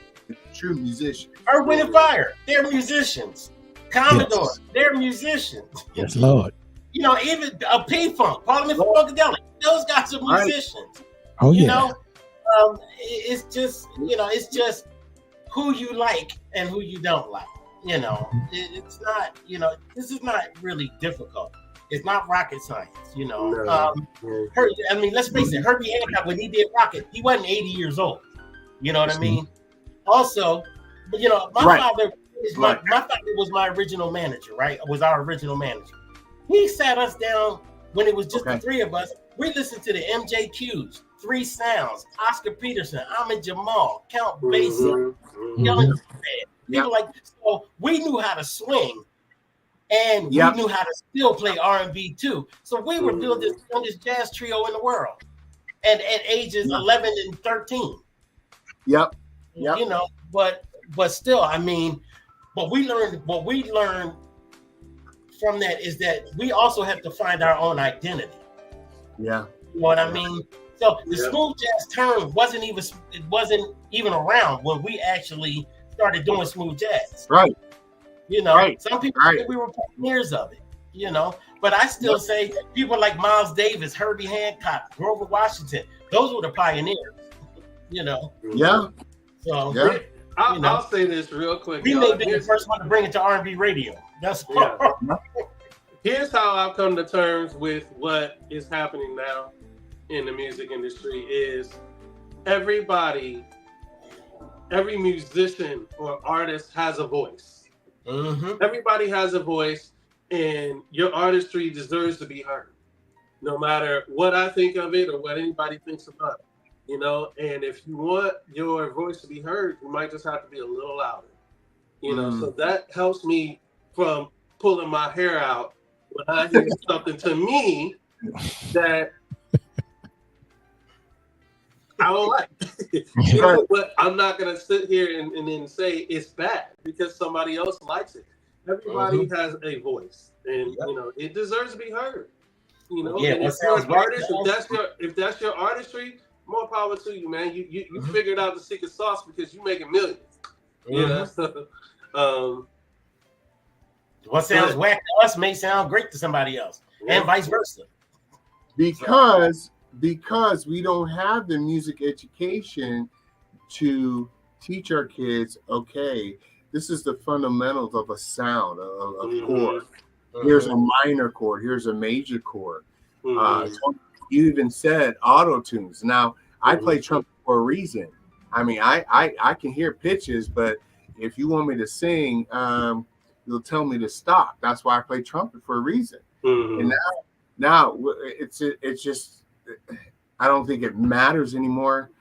Speaker 6: true musicians.
Speaker 5: Earth, Wind and Fire, they're musicians. Commodore, they're musicians.
Speaker 3: Yes, Lord.
Speaker 5: You know, even a P-Funk, Parliament Funkadelic, those guys are musicians.
Speaker 3: Oh, yeah.
Speaker 5: You know, it's just, you know, it's just who you like and who you don't like. You know, it's not, you know, this is not really difficult. It's not rocket science, you know. I mean, let's face it, Herbie Hancock, when he did Rocket, he wasn't 80 years old. You know what I mean? Also, you know, my father was my original manager, right? Was our original manager. He sat us down when it was just the three of us. We listened to the MJQs, Three Sounds, Oscar Peterson, Ahmed Jamal, Count Basie, people like, so we knew how to swing, and we knew how to still play R&B too. So we were building the youngest jazz trio in the world, and at ages 11 and 13. You know, but still, I mean, but what we learned from that is that we also have to find our own identity. You know what I mean? So the smooth jazz term wasn't even around when we actually started doing smooth jazz.
Speaker 6: Right.
Speaker 5: You know,
Speaker 6: Right.
Speaker 5: some people think we were pioneers of it, you know, but I still say people like Miles Davis, Herbie Hancock, Grover Washington, those were the pioneers, you know.
Speaker 6: Yeah.
Speaker 5: So
Speaker 4: I'll say this real quick.
Speaker 5: We may be the first one to bring it to R&B radio. That's
Speaker 4: Here's how I've come to terms with what is happening now in the music industry is every musician or artist has a voice.
Speaker 5: Mm-hmm.
Speaker 4: Everybody has a voice, and your artistry deserves to be heard, no matter what I think of it or what anybody thinks about it. You know, and if you want your voice to be heard, you might just have to be a little louder. You know, so that helps me from pulling my hair out when I hear something to me that I don't like. You know, but I'm not gonna sit here and then say it's bad because somebody else likes it. Everybody has a voice, and you know it deserves to be heard. You know, and if you're an artist, if that's your artistry, more power to you, man. You figured out the secret sauce because you're making millions. You know,
Speaker 5: what sounds whack to us may sound great to somebody else, and vice versa.
Speaker 6: Because we don't have the music education to teach our kids, okay, this is the fundamentals of a sound, of chord. Here's a minor chord, here's a major chord. You even said auto tunes. Now, I play trumpet for a reason. I mean, I can hear pitches, but if you want me to sing, you'll tell me to stop. That's why I play trumpet for a reason. And now it's just, I don't think it matters anymore.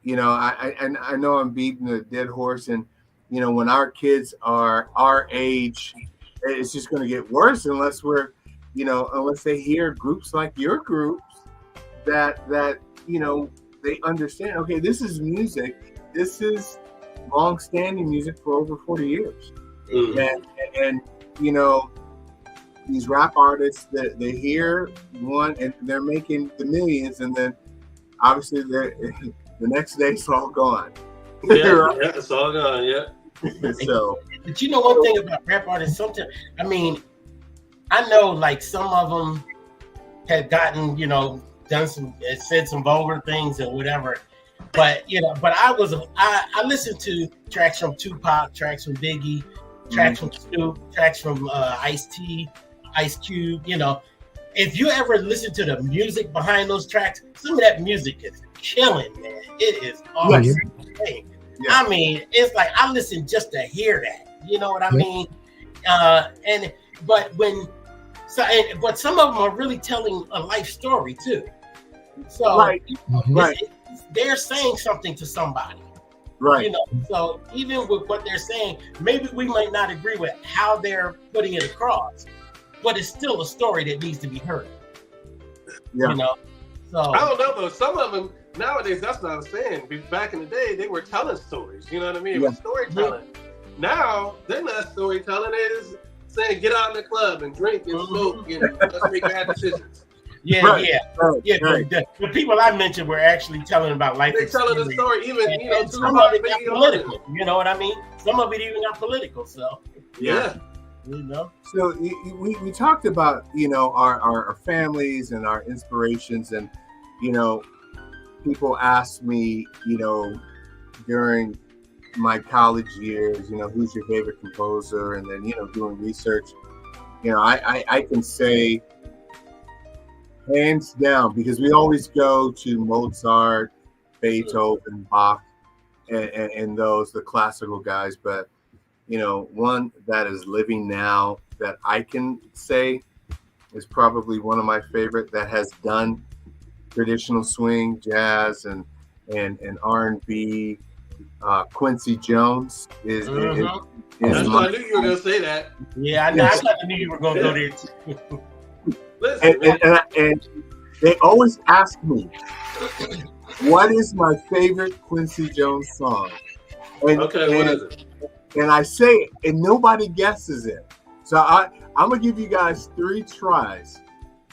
Speaker 6: You know, I know I'm beating a dead horse, and you know, when our kids are our age, it's just going to get worse unless unless they hear groups like your groups that you know, they understand, okay, this is music, this is long-standing music for over 40 years. And you know, these rap artists that they hear one and they're making the millions, and then obviously the next day it's all gone.
Speaker 4: It's all gone.
Speaker 5: So, but you know, one thing about rap artists, sometimes, I mean, I know like some of them had gotten, you know, said some vulgar things or whatever, but you know, I listened to tracks from Tupac, tracks from Biggie, tracks from Snoop, tracks from Ice-T, Ice Cube. You know, if you ever listen to the music behind those tracks, some of that music is killing, man. It is awesome. I mean, it's like I listen just to hear that. You know what I mean? But some of them are really telling a life story too. So they're saying something to somebody.
Speaker 6: Right.
Speaker 5: You know, so even with what they're saying, maybe we might not agree with how they're putting it across, but it's still a story that needs to be heard.
Speaker 6: Yeah.
Speaker 5: You know, so
Speaker 4: I don't know though. Some of them nowadays, that's what I was saying. Back in the day, they were telling stories. You know what I mean? It was storytelling. Now they're not storytelling. It is saying get out in the club and drink and smoke and let's make bad decisions.
Speaker 5: The people I mentioned were actually telling about life.
Speaker 4: They're telling the story, even you know,
Speaker 5: some of it got political. You know what I mean? Some of it even got political. So
Speaker 4: yeah.
Speaker 5: You know.
Speaker 6: So we talked about, you know, our families and our inspirations, and you know, people ask me, you know, during my college years, you know, who's your favorite composer, and then, you know, doing research, you know, I can say hands down, because we always go to Mozart, Beethoven, Bach, and those, the classical guys, but you know, one that is living now that I can say is probably one of my favorite that has done traditional swing, jazz, and R&B. Quincy Jones is
Speaker 4: I knew you were gonna say that.
Speaker 5: Yeah, I knew you were gonna go there too.
Speaker 6: Listen, and they always ask me, what is my favorite Quincy Jones song? What is it? And I say it, and nobody guesses it. So I'm gonna give you guys 3 tries,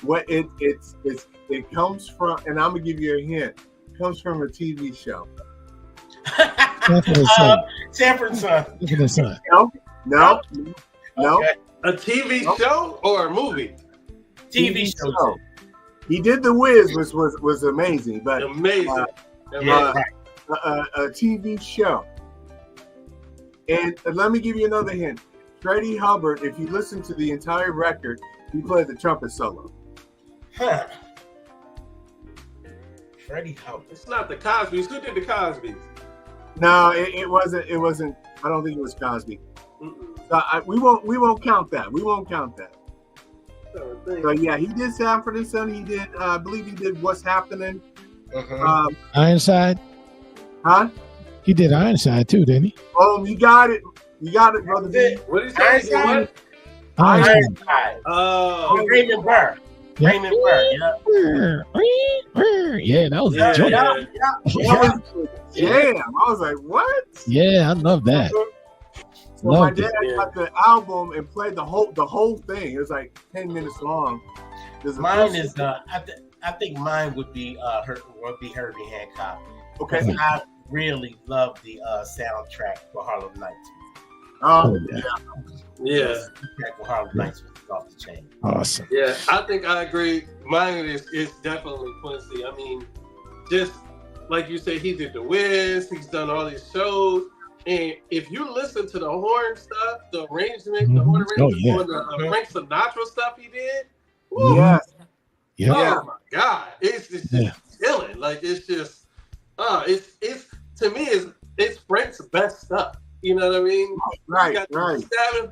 Speaker 6: what it comes from, and I'm gonna give you a hint. It comes from a TV show.
Speaker 3: Sanford and Son.
Speaker 5: Sanford and Son.
Speaker 3: Sanford and Son.
Speaker 6: No.
Speaker 5: Okay.
Speaker 4: A TV show or a movie?
Speaker 5: TV show.
Speaker 6: He did The Wiz, which was amazing, but
Speaker 4: Amazing.
Speaker 5: Yeah, right.
Speaker 6: a TV show. And let me give you another hint. Freddie Hubbard, if you listen to the entire record, he played the trumpet solo.
Speaker 5: Huh. Freddie Hubbard.
Speaker 4: It's not the Cosbys. Who did the Cosbys?
Speaker 6: No, it wasn't. It wasn't. I don't think it was Cosby.
Speaker 4: Mm-mm.
Speaker 6: So we won't count that. We won't count that.
Speaker 4: So
Speaker 6: So yeah, he did Sanford and Son. He did. I believe he did What's Happening.
Speaker 5: Uh-huh.
Speaker 3: Ironside.
Speaker 6: Huh?
Speaker 3: He did Ironside too, didn't he?
Speaker 6: Oh, you got it. You got it, brother. B.
Speaker 4: what did he say?
Speaker 5: Ironside.
Speaker 4: What?
Speaker 5: Ironside.
Speaker 4: Oh,
Speaker 5: Raymond Burr.
Speaker 3: Yeah.
Speaker 5: Raymond Burr. Yeah.
Speaker 3: Yeah, that was
Speaker 4: yeah,
Speaker 3: a joint.
Speaker 4: yeah.
Speaker 6: That was a jam. I was like, what?
Speaker 3: Yeah, I love that.
Speaker 6: So my
Speaker 3: Loved it.
Speaker 6: dad got the album and played the whole thing. It was like 10 minutes long. There's a
Speaker 5: Mine
Speaker 6: verse-
Speaker 5: is I think mine would be Herbie Hancock.
Speaker 6: okay.
Speaker 5: Because I really love the soundtrack for Harlem Nights.
Speaker 6: Oh,
Speaker 3: yeah.
Speaker 4: Yeah,
Speaker 5: The soundtrack for Harlem Nights was off the chain.
Speaker 3: Awesome.
Speaker 4: yeah. I think I agree. Mine is definitely Quincy. I mean, just like you said, he did The Wiz. He's done all these shows. And if you listen to the horn stuff, the arrangement, the horn
Speaker 3: Oh,
Speaker 4: arrangement,
Speaker 3: yeah.
Speaker 4: or the Frank Sinatra stuff he did, woo,
Speaker 6: yes.
Speaker 3: Yeah.
Speaker 4: oh my God, it's just
Speaker 3: Yeah.
Speaker 4: killing. Like it's just, it's to me, it's Frank's best stuff. You know what I mean?
Speaker 6: Right,
Speaker 4: You got the
Speaker 6: right.
Speaker 4: stabbing,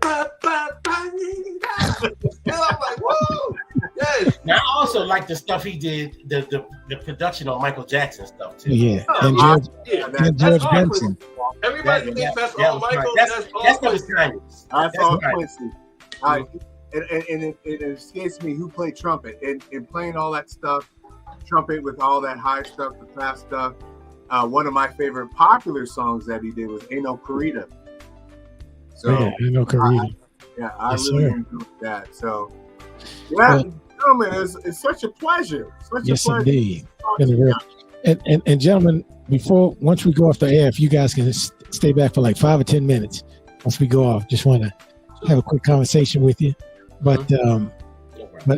Speaker 4: and I'm like, whoa, yes.
Speaker 5: Now I also like the stuff he did, the production on Michael Jackson stuff too.
Speaker 3: Yeah.
Speaker 4: Oh,
Speaker 3: And George,
Speaker 4: Yeah,
Speaker 3: and
Speaker 4: that's
Speaker 3: George
Speaker 4: all
Speaker 3: Benson.
Speaker 4: Quincy. Everybody
Speaker 5: That-
Speaker 4: thinks that's
Speaker 5: that
Speaker 4: all
Speaker 5: was right.
Speaker 4: Michael.
Speaker 5: That's
Speaker 4: all
Speaker 5: what was
Speaker 4: Quincy.
Speaker 5: timeless.
Speaker 6: I
Speaker 5: That's
Speaker 6: saw
Speaker 5: right.
Speaker 6: Quincy. And it escapes me who played trumpet. And playing all that stuff, trumpet with all that high stuff, the fast stuff. One of my favorite popular songs that he did was Ain't No Corrida. So
Speaker 3: Yeah, I know Karita.
Speaker 6: I
Speaker 3: Yes,
Speaker 6: really
Speaker 3: sir.
Speaker 6: enjoyed that. So yeah,
Speaker 3: Well-
Speaker 6: gentlemen, it's such a pleasure. Such
Speaker 3: Yes,
Speaker 6: a pleasure.
Speaker 3: indeed.
Speaker 6: to talk to
Speaker 3: Been a
Speaker 6: you.
Speaker 3: real- And gentlemen, once we go off the air, if you guys can stay back for like 5 or 10 minutes, once we go off, just want to have a quick conversation with you. But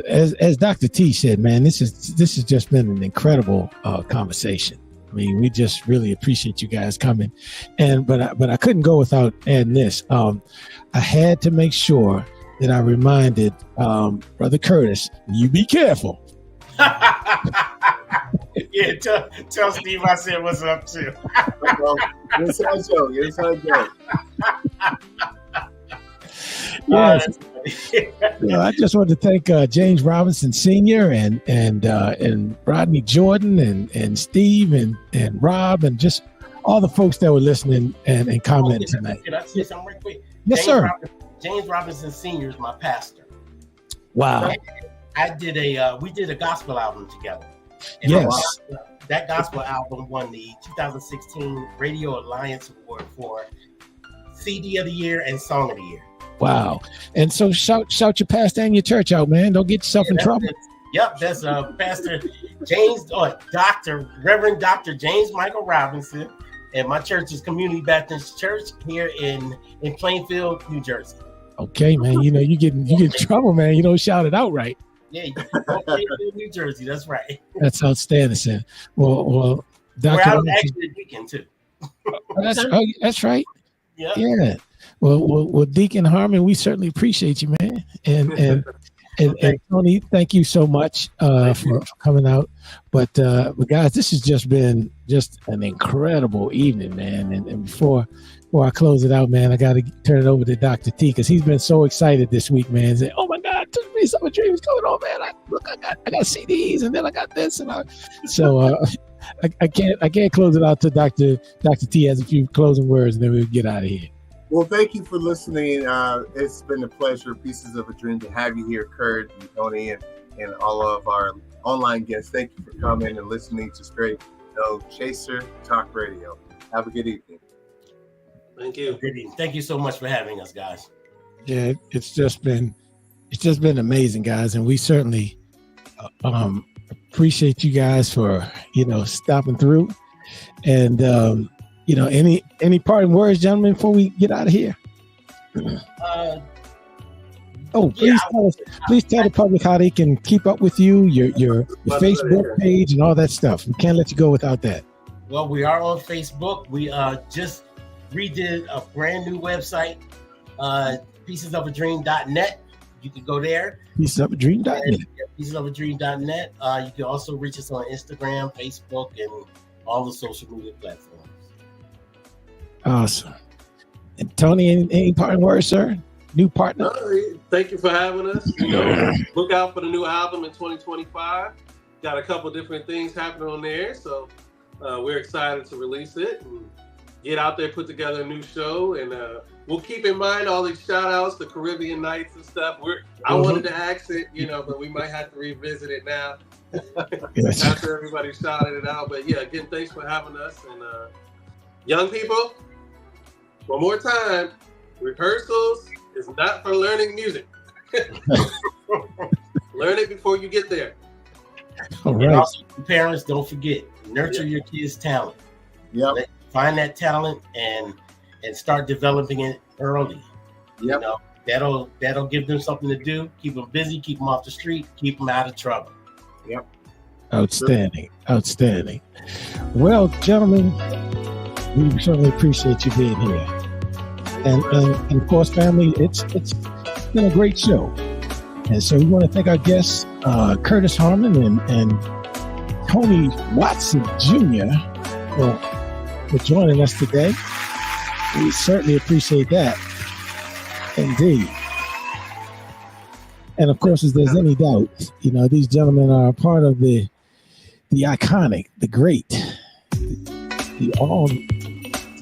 Speaker 3: as Dr. T said, man, this has just been an incredible conversation. I mean, we just really appreciate you guys coming, but I couldn't go without adding this. I had to make sure that I reminded Brother Curtis, you be careful.
Speaker 5: Yeah, tell Steve I said what's up too.
Speaker 6: Inside joke. Inside joke.
Speaker 3: Yes. I just wanted to thank James Robinson Sr. and Rodney Jordan and Steve and Rob and just all the folks that were listening and commenting tonight.
Speaker 5: Can I say something right quick?
Speaker 3: Yes, sir.
Speaker 5: James Robinson Sr. is my pastor.
Speaker 3: Wow.
Speaker 5: We did a gospel album together. And
Speaker 3: Yes.
Speaker 5: that gospel album won the 2016 Radio Alliance Award for CD of the Year and Song of the Year.
Speaker 3: Wow. And so shout your pastor and your church out, man. Don't get yourself in trouble.
Speaker 5: That's Pastor James, Reverend Dr. James Michael Robinson. And my church is Community Baptist Church here in Plainfield, New Jersey.
Speaker 3: Okay, man. You get in trouble, man. You don't shout it out right.
Speaker 5: Yeah, Plainfield, New Jersey. That's right.
Speaker 3: That's outstanding, sir. Well, Dr.
Speaker 5: Where I was
Speaker 3: Robinson-
Speaker 5: actually a deacon too.
Speaker 3: that's right.
Speaker 5: Yeah.
Speaker 3: Yeah. Well, Deacon Harmon, we certainly appreciate you, man. And Tony, thank you so much for coming out. But guys, this has just been an incredible evening, man. And before I close it out, man, I got to turn it over to Dr. T because he's been so excited this week, man. Saying, "Oh my God, took me some dreams going on, man. I got CDs, and then I got this, and I can't close it out till Dr. T has a few closing words, and then we'll get out of here."
Speaker 6: Well, thank you for listening. It's been a pleasure, Pieces of a Dream, to have you here, Kurt and Tony, and all of our online guests. Thank you for coming and listening to Straight No Chaser Talk Radio. Have a good evening.
Speaker 4: Thank you.
Speaker 5: Good evening. Thank you so much for having us, guys.
Speaker 3: Yeah, it's just been amazing, guys, and we certainly Appreciate you guys for, stopping through. And, any parting words, gentlemen, before we get out of here? Please tell the public how they can keep up with you, your Facebook page and all that stuff. We can't let you go without that.
Speaker 5: Well, we are on Facebook. We just redid a brand new website, piecesofadream.net. You can go there.
Speaker 3: Piecesofadream.net.
Speaker 5: Piecesofadream.net. You can also reach us on Instagram, Facebook, and all the social media platforms.
Speaker 3: Awesome. And Tony, any parting words, sir? New partner?
Speaker 4: Thank you for having us. Look out for the new album in 2025. Got a couple different things happening on there, so we're excited to release it and get out there, put together a new show, and we'll keep in mind all these shout outs, the Caribbean nights and stuff. I wanted to ask it, but we might have to revisit it now after everybody shouted it out. But yeah, again, thanks for having us. And young people, one more time, rehearsals is not for learning music. Learn it before you get there.
Speaker 3: All right.
Speaker 5: And also, parents, don't forget, nurture your kids' talent.
Speaker 6: Yep.
Speaker 5: Find that talent and start developing it early.
Speaker 6: Yep.
Speaker 5: That'll give them something to do. Keep them busy. Keep them off the street. Keep them out of trouble.
Speaker 6: Yep.
Speaker 3: Outstanding. Well, gentlemen, we certainly appreciate you being here. And of course, family, it's been a great show. And so we want to thank our guests, Curtis Harmon and Tony Watson Jr. for joining us today. We certainly appreciate that. Indeed. And of course, if there's any doubt, these gentlemen are part of the iconic, the great, the all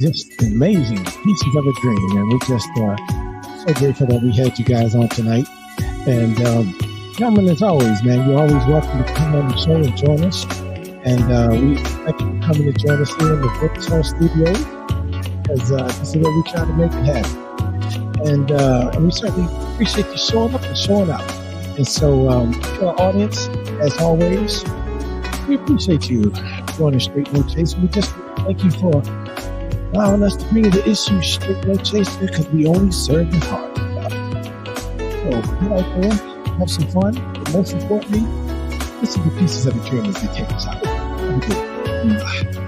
Speaker 3: just amazing Pieces of a Dream. And we're just so grateful that we had you guys on tonight. And gentlemen, as always, man, you're always welcome to come on the show and join us. And we thank you for coming to join us here in the Virtual Studio, because this is where we try to make it happen. And we certainly appreciate you showing up and showing out. And so to our audience, as always, we appreciate you joining Straight No Chase. We just thank you for allowing us to bring you the issue Straight No Chase, because we only serve the heart. So get out there, have some fun, but most importantly, listen to Pieces of a Dream as they take us out. Have a good one.